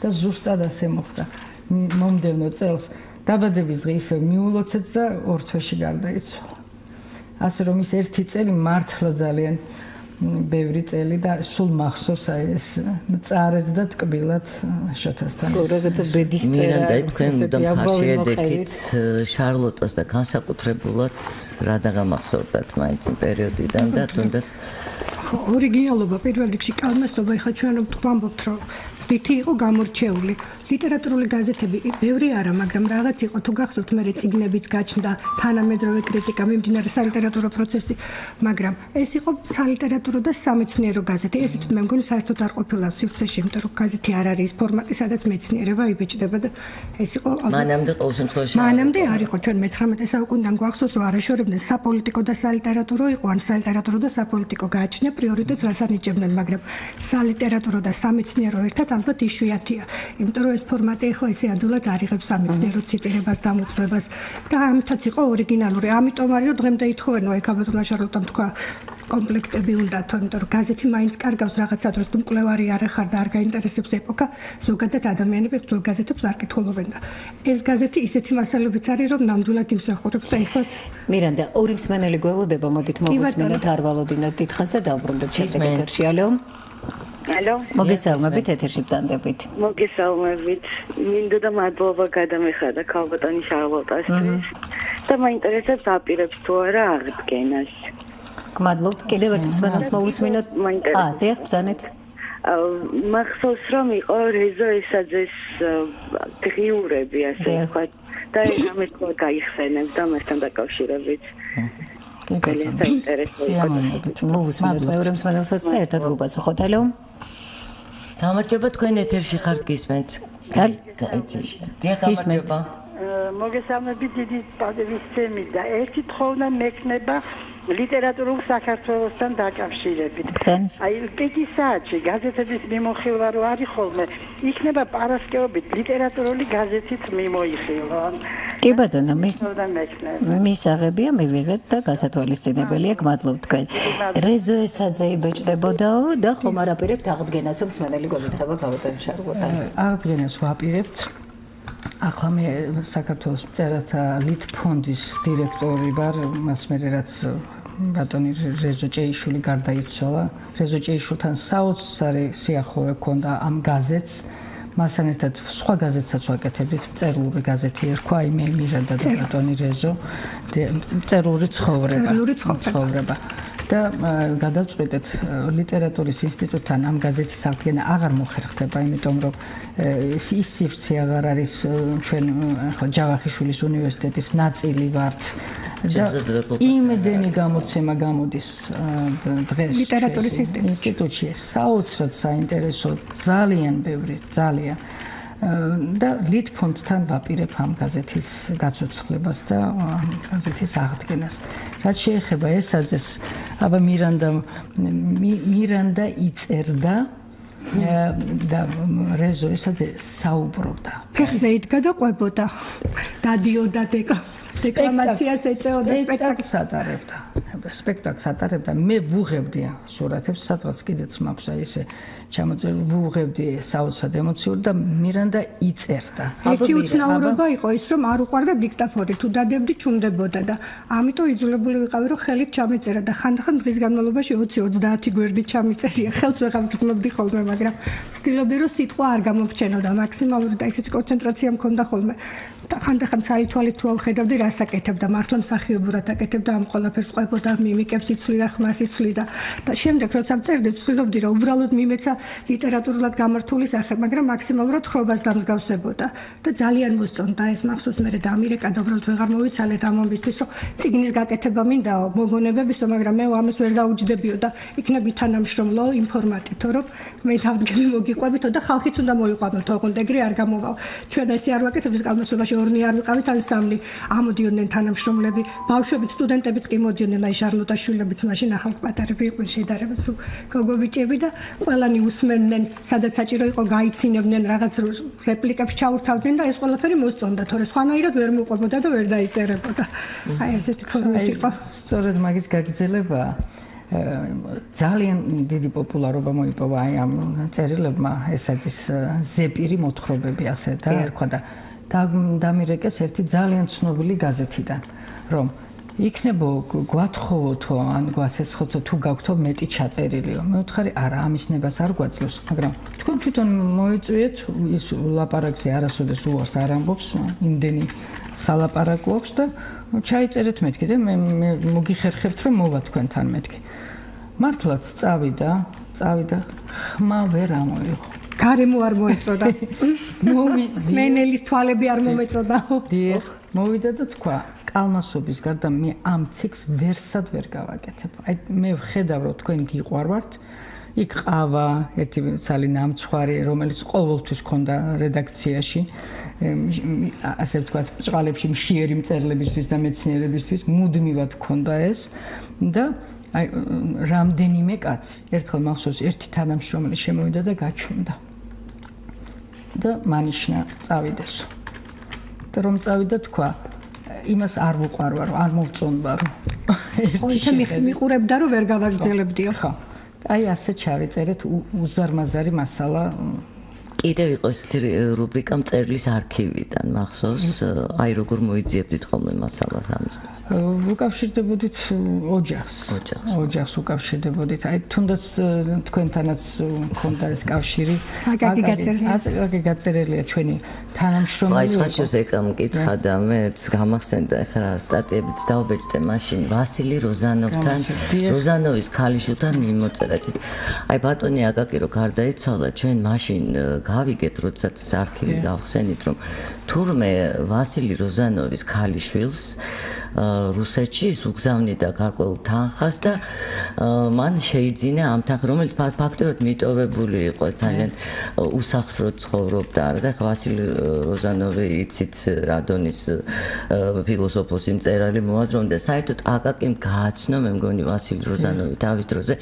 და ზუსტად ასე მოხდა. მომდევნო წელს დაბადების დღე ისევ მიულოცეთ და ორ თვეში გარდაიცვალა. ასე რომ ის ერთი წელი მართლა ძალიან ბევრი წელი და სულ მახსოვს აი ეს წარეთ და ტკბილად შოთასთან. რაღაცა ბედის წერა. მირანდა თქვენ დამხარშიედებით შრალოტას და განსაკუთრებულად რა დაგამახსოვრდათ მაინც იმ პერიოდიდან და თუნდაც ორიგინალობა პირველ რიგში კალმასობა ეხლა ჩვენ ვამბობთ რომ რითი იყო გამორჩეული ლიტერატურული გაზეთები ბევრი არა მაგრამ რაღაც იყო თუ გახსოვთ მე წიგნებიც გაჩნდა თანამედროვე კრიტიკა მიმდინარე სალიტერატურო პროცესი მაგრამ ეს იყო სალიტერატურო და სამეცნიერო გაზეთი ესეთ მე მგონი საერთოდ არ ყოფილა სივრცეში იმიტომ რომ გაზეთი არ არის ფორმატი სადაც მეცნიერება იბეჭდება და ეს იყო მანამდე ყოველ შემთხვევაში მანამდე არ იყო ჩვენ მე-19 საუკუნიდან გვახსოვს რომ არაშორებდნენ საპოლიტიკო და სალიტერატურო იყო ან სალიტერატურო და საპოლიტიკო გააჩნია პრიორიტეტს რას ანიჭებდნენ მაგრამ სალიტერატურო და სამეცნიერო ერთად ალბათ იშვიათია იმიტომ რომ ეს ფორმატი ახლა ისე ადვილად არიღებს სამეცნიერო ციტირებას დამოწმებას და ამითაც იყო ორიგინალური ამიტომ არის რომ დღემდე ითხოვენო აი ქაბატონმა შრალოტამ თქვა კომპლექტები უნდა თორემ რომ გაზეთი მაინც კარგავს რაღაცა დროს თუ მკვლევარი არ ახარ და არ გაინტერესებს ეპოქა ზოგადად ადამიანები ძველ გაზეთებს არ კითხულობენ და ეს გაზეთი ისეთი მასალებით არის რომ ნამდვილად იმსახურებს და ეხლაც მირანდა ორი მსმენელი გველოდება მოდით მოვისმენთ არ ვალოდინოთ დიდხანს და დავბრუნდეთ შემდეგ ეთერში ალო ალო მოგესალმებით ეთერში ბრძანდებით მოგესალმებით მინდა და მადლობა გადამეხადა ქალბატონი შრალოტასთვის და მაინტერესებს აპირებს თუ არა აღდგენას გმადლობთ კიდევ ერთ მსმენელს მოვისმინოთ დიახ ბრძანეთ მახსოვს რომ იყო რეზო ესაძეს დღიურები ასე ვთქვათ და ამით გაიხსენებდა მასთან დაკავშირებით. მოვუსმინოთ მეორე მსმენელსაც და ერთად ვუპასუხოთ. ალო. გამარჯობა, თქვენ ეთერში ხართ გისმენთ. გამარჯობა. მოგესალმებით, დიდი პატივისცემით და ერთი თხოვნა მექნება ლიტერატურულ საქართველოსთან დაკავშირებით. აი, პიკის საათში გაზეთების მიმოხილვა რო არის ხოლმე, იქნება პარასკევობით ლიტერატურული გაზეთით მიმოიხილონ. კი ბატონო, მისაღებია, მივიღეთ და გასათვალისწინებელია, გმადლობთ თქვენ. რეზო ესაძე იბეჭდებოდაო და ხომ არ აპირებთ აღდგენას, მსმენელი გეკითხება ბატონო შარლოტა. აღდგენას ვაპირებთ. ახლა მე საქართველოს მწერალთა ლიტფონდის დირექტორი ვარ, მას მერე რაც ბატონი რეზო ჭეიშვილი გარდაიცვალა. რეზო ჭეიშვილთან საოცარი სიახლოვე ჰქონდა ამ გაზეთს. მასთან ერთად სხვა გაზეთსაც ვაკეთებდით, მწერალური გაზეთი ერქვა, აი მე მირანდა და ბატონი რეზო, მწერალური ცხოვრება. და გადავწყვეტეთ ლიტერატურის ინსტიტუტთან ამ გაზეთის აღდგენა აღარ მოხერხდება, იმიტომ რომ ის სივრცე აღარ არის ჩვენ ახლა ჯავახიშვილის უნივერსიტეტის ნაწილი ვართ და იმდენი გამოცემა გამოდის დღეს ლიტერატურის ინსტიტუტში. საოცრად საინტერესო, ძალიან ბევრი, ძალიან და ლიტფონდთან ვაპირებ ამ გაზეთის გაცოცხლებას და ამ გაზეთის აღდგენას. რაც შეეხება ესაძეს, აბა მირანდა იწერდა და რეზო ესაძე საუბრობდა. ფეხზე იდგა და ყვებოდა. დადიოდა დეკლამაციას ეწეოდა, სპექტაკლს ატარებდა. მე ვუღებდი სურათებს, სადღაც კიდეც მაქვს აი ესე ჩამოწერილი, ვუღებდი საოცრად ემოციურ და მირანდა იწერდა. ერთი უცნაურობა იყო ის, რომ არ უყვარდა დიქტაფონი, თუ დადებდი ჩუნდებოდა და ამიტომ იძულებული ვიყავი, რომ ხელით ჩამეწერა და ხანდახან დღის განმავლობაში 20-30 გვერდი ჩამიწერია. ხელს ვეღარ ვგრძნობდი ხოლმე, მაგრამ ვცდილობდი, რომ სიტყვა არ გამომრჩენოდა მაქსიმალური და ისეთი კონცენტრაცია მქონდა ხოლმე. და ხანდახან ცალითვალით თუ ავხედავდი, რას აკეთებდა, მართლა მსახიობურად აკეთებდა, ამ ყველაფერს ყვებოდა, მიმიკებს იცვლიდა, ხმას იცვლიდა და შემდეგ როცა წერდი, ვცდილობდი, რომ უბრალოდ მიმეცა ლიტერატურულად გამართული სახე, მაგრამ მაქსიმალურად ხრობას დამსგავსებოდა და ძალიან მოსწონდა ეს მახსოვს მე დამირეკა და უბრალოდ ვეღარ მოვიცალეთ ამ ამბისთვის, რომ წიგნის გაკეთება მინდაო, მოგონებებისო, მაგრამ მე ამას ვერ დაუჯდებიო და იქნები თანამშრომლო იმ ფორმატითო, რომ მე თავდგები მოგიყვებითო და ხალხიც უნდა მოიყვანოთ, ოღონდ ეგრე არ გამოვა. ჩვენ ესე არ ვაკეთებთ კალმასობაში ორნი არ ვიყავით, ან სამნი. ამოდიოდნენ თანამშრომლები, ბავშვებიც, სტუდენტებიც კი მოდიოდნენ, აი შრალოტაშვილებიც მაშინ ახალ პატარები იყვნენ შედარებით გოგობიჭები და ყველანი უსმენდნენ, სადაც საჭირო იყო გაიცინებდნენ, რაღაც რეპლიკებს ჩაურთავდნენ და ეს ყველაფერი მოსწონდა, თორე სხვანაირად ვერ მოყვებოდა და ვერ დაიწერებოდა. აი ესეთი ფორმით იყო. სწორედ მაგის გაგრძელება ძალიან დიდი პოპულარობა მოიპოვა აი ამ წერილებმა, ესაძის ზეპირი მოთხრობები ასე და ერქვა და დამირეკეს ერთი ძალიან ცნობილი გაზეთიდან, რომ იქნებო გვათხოვოთო ან გვასესხოთო თუ გაქვთო მეტი ჩაწერილიო. მე ვთხარი, არა, ამის ნებას არ გვაძლევს, მაგრამ თქვენ თვითონ მოიწვიეთ ის ლაპარაკზე არასოდეს უარს არ ამბობს, იმდენი სალაპარაკო აქვს და ჩაიწერეთ მეთქი და მე მოგიხერხებთ რომ მოვა თქვენთან მეთქი. მართლაც წავიდა, ხმა ვერ ამოიღო. გარემო არ მოეწოდა. სმენელის თვალები არ მომეწოდაო. დიახ, მოვიდა და თქვა, კალმასობის გარდა მე ამ ციკლს ვერსად ვერ გავაკეთებ. აი მე ვხედავ რომ თქვენ გიყვარვართ. იქ ყავა, ერთი ცალი ნამცხვარი, რომელიც ყოველთვის ქონდა რედაქციაში, ასე ვთქვათ, ბრჭყალებში მშიერი მწერლებისთვის და მეცნიერებისთვის მუდმივად ქონდა ეს და აი რამდენიმე კაცი, ერთხელ მახსოვს, ერთი თანამშრომელი შემოვიდა და გაჩვენდა. და მანიშნა წავიდესო. და რომ წავიდა თქვა, იმას არ ვუყარვარო, არ მოვწონბარო. ხო, ისე მიყურებდა რომ ვერ გავაგრძელებდიო. ხო. აი ასე ჩავიწერეთ უზარმაზარი მასალა კიდევ იყო ესეთი რუბრიკა მწერლის არქივიდან მახსოვს აი როგორ მოიძიებდით ხოლმე მასალას ამისთვის უკავშირდებოდით ოჯახს უკავშირდებოდით აი თუნდაც თქვენთანაც მქონდა ეს კავშირი აკაკი გაწერილია ჩვენი თანამშრომელი აი სხვაშორის ეკა მკითხა და მეც გამახსენდა ახლა სტატიებიც დავბეჭდე მაშინ ვასილი როზანოვთან როზანოვის ქალიშვილთან მიმოწერეთ აი ბატონი აკაკი რო გარდაიცვალა ჩვენ მაშინ გავიგეთ როდესაც არქივი გავხსენით რომ თურმე ვასილი როზანოვის ქალიშვილს რუსეთში უგზავნიდა გარკვეულ თანხას და მან შეიძინა ამ თანხას რომელიც ფაქტობრივად მიტოვებული იყო ძალიან უსახსროდ ცხოვრობდა და ვასილი როზანოვი იცით რადონის ფილოსოფოსი მწერალი მოაზროვნე და საერთოდ აკაკიმ გააცნო მე მგონი ვასილი როზანოვი თავის დროზე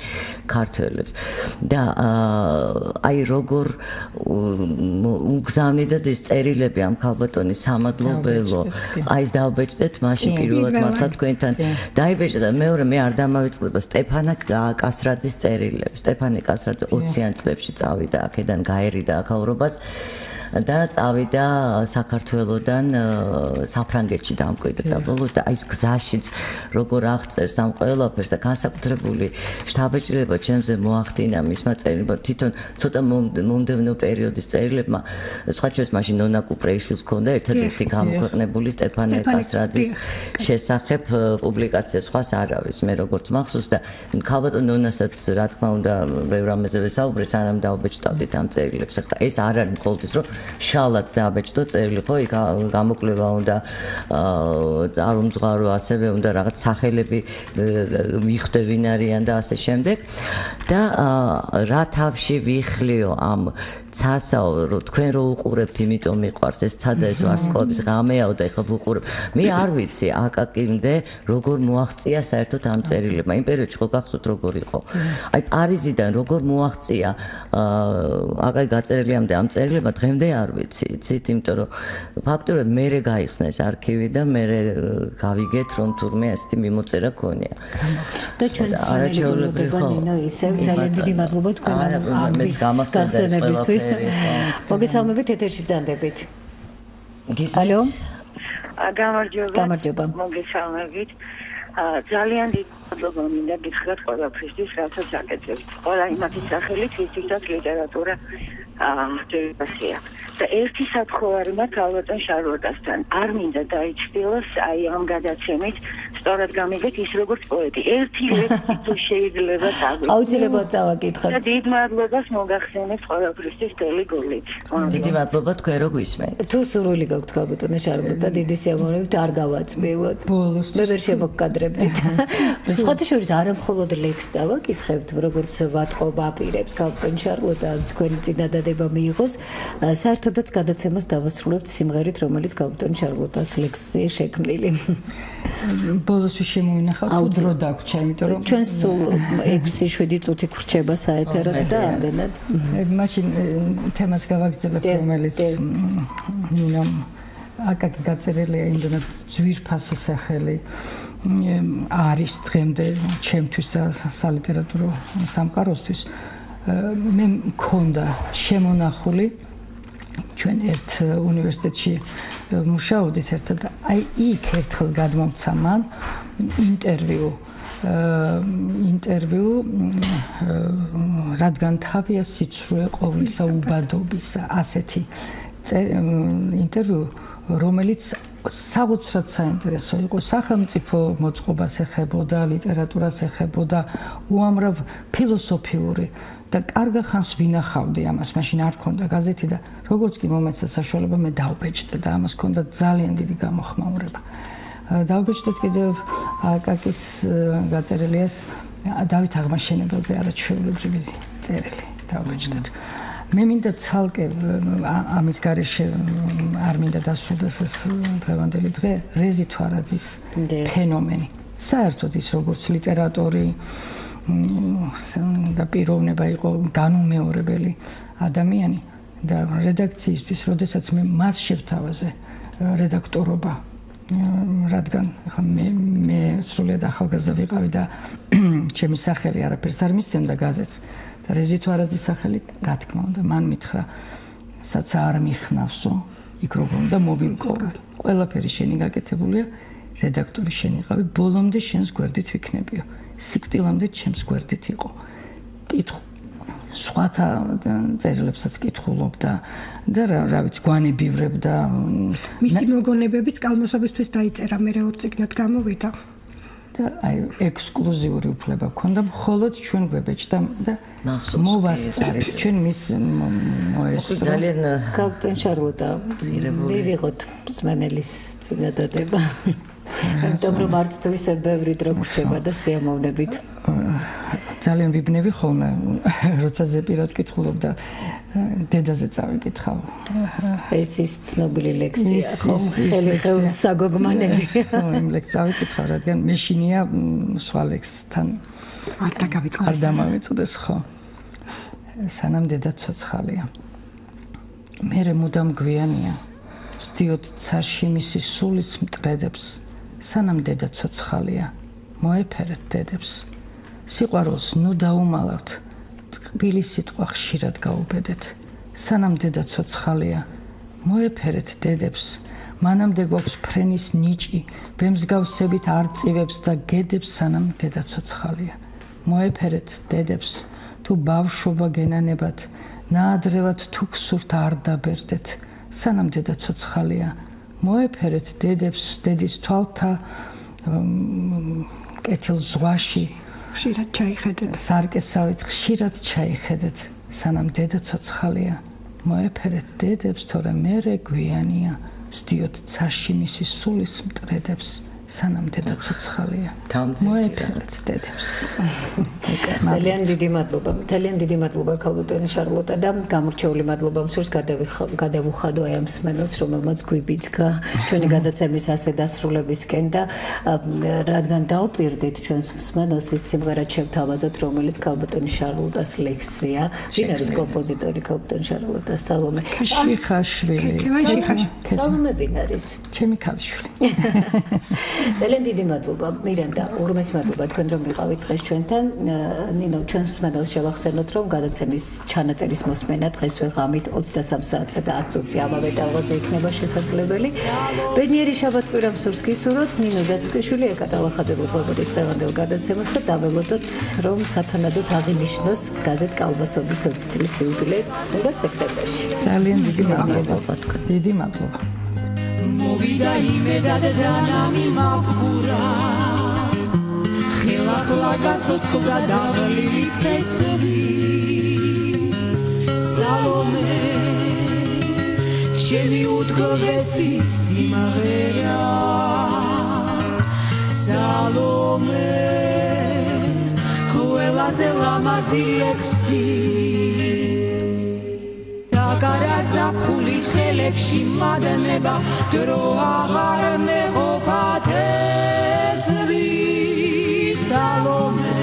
ქართველებს და აი როგორ უგზავნიდა ეს წერილები ამ ქალბატონის სამადლობელო აი ეს დავბეჭდეთ მაშინ პირველად მართლა თქვენთან დაიბეჭდა და მეორე მე არ დამავიწყდება სტეფანე კასრაძის წერილები სტეფანე კასრაძე 20-იან წლებში წავიდა აქედან გაერიდა აქაურობას და წავიდა საქართველოსდან საფრანგეთში დამკვიდრდა ბოლოს და აი ეს გზაშიც როგორ აღწერს ამ ყველაფერს და განსაკუთრებული შთაბეჭდილება ჩემზე მოახდინა მისმა წერილებმა თვითონ ცოტა მომდევნო პერიოდის წერილებმა სხვაჩვენს მაშინ ნონა კუპრეიშვილს ჰქონდა ერთადერთი გამოქვეყნებული სტეფანე კასრაძის შესახებ პუბლიკაცია სხვას არავის მე როგორც მახსოვს და ქალბატონ ნონასაც რა თქმა უნდა ბევრ რამეზე ვესაუბრე სანამ დავბეჭდავდით ამ წერილებს ახლა ეს არ არის მხოლოდ რომ შალად დააბეჭდო წერილი ხო იქ გამოკვლევა უნდა წარმომძღვარო ასევე უნდა რაღაც სახელები მიხვდე ვინ არიან და ასე შემდეგ და რა თავში ვიხლიო ამ ცასაო რომ თქვენ რო უყურებთ იმიტომ მიყვარს ეს ცადა ეს ვარსკვლავის ღამეაო და ეხლა ვუყურებ მე არ ვიცი აკაკიმდე როგორ მოაღწია საერთოდ ამ წერილებმა იმ პერიოდში ხო გახსოვთ როგორ იყო აი პარიზიდან როგორ მოაღწია აკაკი გაწერილიამდე ამ წერილებმა დღემდე არ ვიცი იცით იმიტომ რომ ფაქტობრივად მერე გაიხსნა ეს არქივი და მერე გავიგეთ რომ თურმე ასეთი მიმოწერა ქონია და ჩვენ არაჩვეულებრივ ნინო ისევ ძალიან დიდი მადლობა თქვენ ამის გახსენებისთვის მოგესალმებით ეთერში ბრძანდებით ალო გამარჯობა მოგესალმებით ძალიან დიდი მადლობა მინდა გითხრათ ყველაფრისთვის რასაც აკეთებთ ყველა იმათი სახელით ვისაც ლიტერატურა წერილია და ერთი საფრთხე მაქვს ალბათ შრალოტასთან არ მინდა დაიჭდილოს აი ამ გადაცემით სწორად გამიგეთ ის როგორც პოეტი ერთი ლექსი თუ შეიძლება წავიდე აუცილებლად წავაკითხოთ და დიდ მადლობას მოგახსენებთ ყველაფრისთვის ტელეგოლით დიდი მადლობა თქვენ რო გვისმენთ თუ სურვილი გაქვთ ქალბატონო შრალოტა დიდი სიამოვნებით არ გავაწმილოთ ბოლოს მე ვერ შემოგკადრებდით სხვათა შორის არა მხოლოდ ლექსს წავაკითხებთ როგორც ვატყობ აპირებს ქალბატონ შრალოტა თქვენი წინადადება მიიღოს საერთოდაც გადაცემას დავასრულებთ სიმღერით რომელიც ქალბატონ შრალოტას ლექსზე შექმნილი ბოლოსში შემოვინახავთ უძრო დაგვრჩა იმიტომ რომ ჩვენ სულ 6-7 წუთი გრჩება საეთერად და ამდენად მაშინ თემას გავაგრძელებ რომელიც ნინომ აკაკი გაწერილია იმდენად ძვირფასი სახელი არის დღემდე ჩემთვის და სალიტერატურო სამყაროსთვის მე მქონდა შემონახული ჩვენ ერთ უნივერსიტეტში მუშაობდით ერთად და აი იქ ერთხელ გადმომცა მან ინტერვიუ რადგან თავია სიცრუე ყოვლისა უბადობისა ასეთი ინტერვიუ რომელიც საოცრად საინტერესო იყო სახელმწიფო მოწყობას ეხებოდა ლიტერატურას ეხებოდა უამრავ ფილოსოფიური და კარგ ხანს ვინახავდი ამას მაშინ არ ქონდა გაზეთი და როგორც კი მომეცა საშუალება მე დავბეჭდე და ამას ქონდა ძალიან დიდი გამოხმაურება დავბეჭდეთ კიდევ აკაკის გაწერილიას დავით აღმაშენებელზე არაჩვეულებრივი წერილი დავბეჭდეთ მე მინდა ცალკე ამის გარეშე არ მინდა დასრულდეს ეს დღევანდელი დღე რეზი თვარაძის ფენომენი საერთოდ ის როგორც ლიტერატორი და პიროვნება იყო განუმეორებელი ადამიანი და რედაქციისთვის, როდესაც მე მას შევთავაზე რედაქტორობა, რადგან მე სრულიად ახალგაზრდა ვიყავი და ჩემი სახელი არაფერს არ მისცემდა გაზეთს და რეზი თვარაძის სახელი, რა თქმა უნდა, მან მითხრა სადაც არ მიხნავსო, იქ როგორ უნდა მოვიმკოვო. ყველაფერი შენი გაკეთებულია, რედაქტორი შენი ყავი, ბოლომდე შენს გვერდით ვიქნებიო. სიკვდილამდე ჩემს გვერდით იყო. კითხო სხვათა წერილებსაც კითხულობდა და რა ვიცი გვანებივრებდა. მისი მოგონებებიც კალმასობისთვის დაიწერა, მე 2 წიგნად გამოვიდა. და აი ექსკლუზიური უფლება გქონდა მხოლოდ ჩვენ გვებეჭდა და მოვასწარეთ ჩვენ მის მოესწრო. ძალიან ქართველ შრალოტა მივიღოთ მსმენელის წინადადება. ამიტომ რომ არც თუ ისე ბევრი დრო გრჩება და სიამოვნებით. ძალიან ვიბნევი ხოლმე, როცა ზეპირად კითხულობდა, დედაზე წავიკითხავ. ეს ის ცნობილი ლექსია, ხომ? ხელი საგოგმანები. იმ ლექსს წავიკითხავ, რადგან მეშინია სხვა ლექსთან არ დაგავიწყდეს. არ დამავიწყდეს, ხო. სანამ დედა ცოცხალია. მერე მუდამ გვიანია. ვსდიოთ ცარში მისი სულის მტრედებს, სანამ დედა ცოცხალია. მოეფერეთ დედებს. სიყვარულს ნუ დაუმალავთ, ტკბილი სიტყვა ხშირად გაუბედეთ. სანამ დედა ცოცხალია, მოეფერეთ დედებს. მანამდე გვაქვს ფრენის ნიჭი, ვემსგავსებით არწივებს და გედებს, სანამ დედა ცოცხალია. მოეფერეთ დედებს, თუ ბავშვობა გენანებათ, ნაადრევად თუ გსურთ არ დაბერდეთ. სანამ დედა ცოცხალია, მოეფერეთ დედებს, დედის თვალთა კეთილ ზღვაში ხშირად ჩაიხედეთ. სარკესავით ხშირად ჩაიხედეთ, სანამ დედა ცოცხალია. მოეფერეთ დედებს, თორემ მერე გვიანია. ვსდიოთ ცარში მისი სულის მტრედებს, სანამ დედა ცოცხალია. მოეფერეთ დედებს. ძალიან დიდი მადლობა. ძალიან დიდი მადლობა ქალბატონი შრალოტა და გამორჩეული მადლობა მსურს გადავუხადო აი ამ მსმენელს, რომელმაც გვიბიძგა ჩვენი გადაცემის ასე დასრულებისკენ და რადგან დავპირდით ჩვენს მსმენელს ის სიმღერა შევთავაზოთ, რომელიც ქალბატონი შრალოტას ლექსია. ვინ არის კომპოზიტორი ქალბატონი შრალოტა? სალომე ქაშიხაშვილი. სალომე ვინ არის? ჩემი ქალიშვილი. ძალიან დიდი მადლობა მირანდა, ურმეს მადლობა თქვენ რომ ვიყავით დღეს ჩვენთან. ნინო, ჩვენ მსმენელს შევახსენოთ, რომ გადაცემის ჩანაწერის მოსმენა დღესვე ღამით 23 საათსა და 10 წუთი ამავე ტალღაზე იქნება შესაძლებელი. ბედნიერი შაბათ-კვირა მსურს გისურვოთ. ნინო დათუკიშვილი ეკატალახადებოთ ყოველდღიურ დღევანდელ გადაცემას და დაველოდოთ, რომ სათანადოდ აღინიშნოს გაზეთ კალმასობის 20 წლის იუბილე ზოგადად სექტემბერში. ძალიან დიდი მადლობა თქვენ. დიდი მადლობა. მოვიდა იმედად და ნამი მაბგურა ხელახლა გაცოცხლდა დაღლილი ფესვი სალომე ჩემი უდგრესი სიმღერა სალომე ყველაზე ლამაზი ლექსი გარაზაფხული ხელებში მადნება დრო აღარ მეყოფათ ესვის სალომე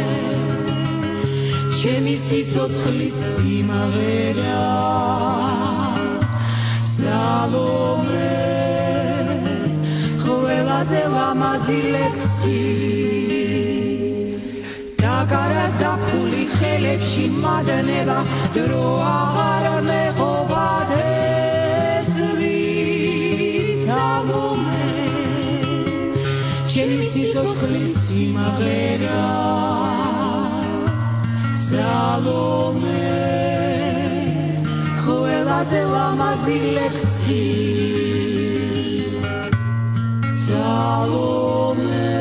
ჩემი სიცოცხლის სიმღერა სალომე ყველაზე ლამაზი ლექსი გარაზაფხული ხელებში მადნება დრო აღარ მეყოფათ ესვის სალომე ჩემი სიცოცხლის სიმღერა სალომე ყველაზე ლამაზი ლექსი სალომე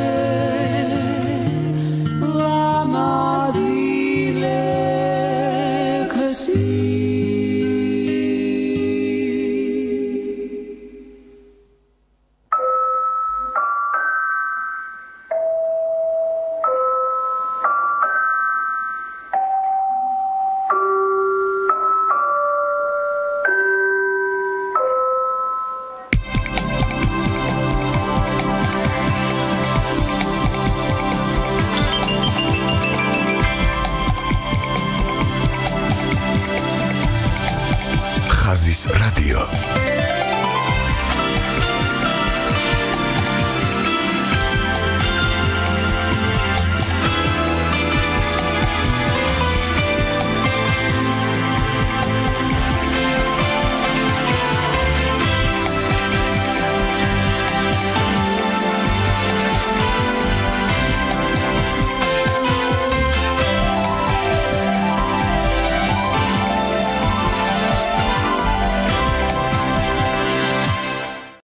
ხაზის რადიო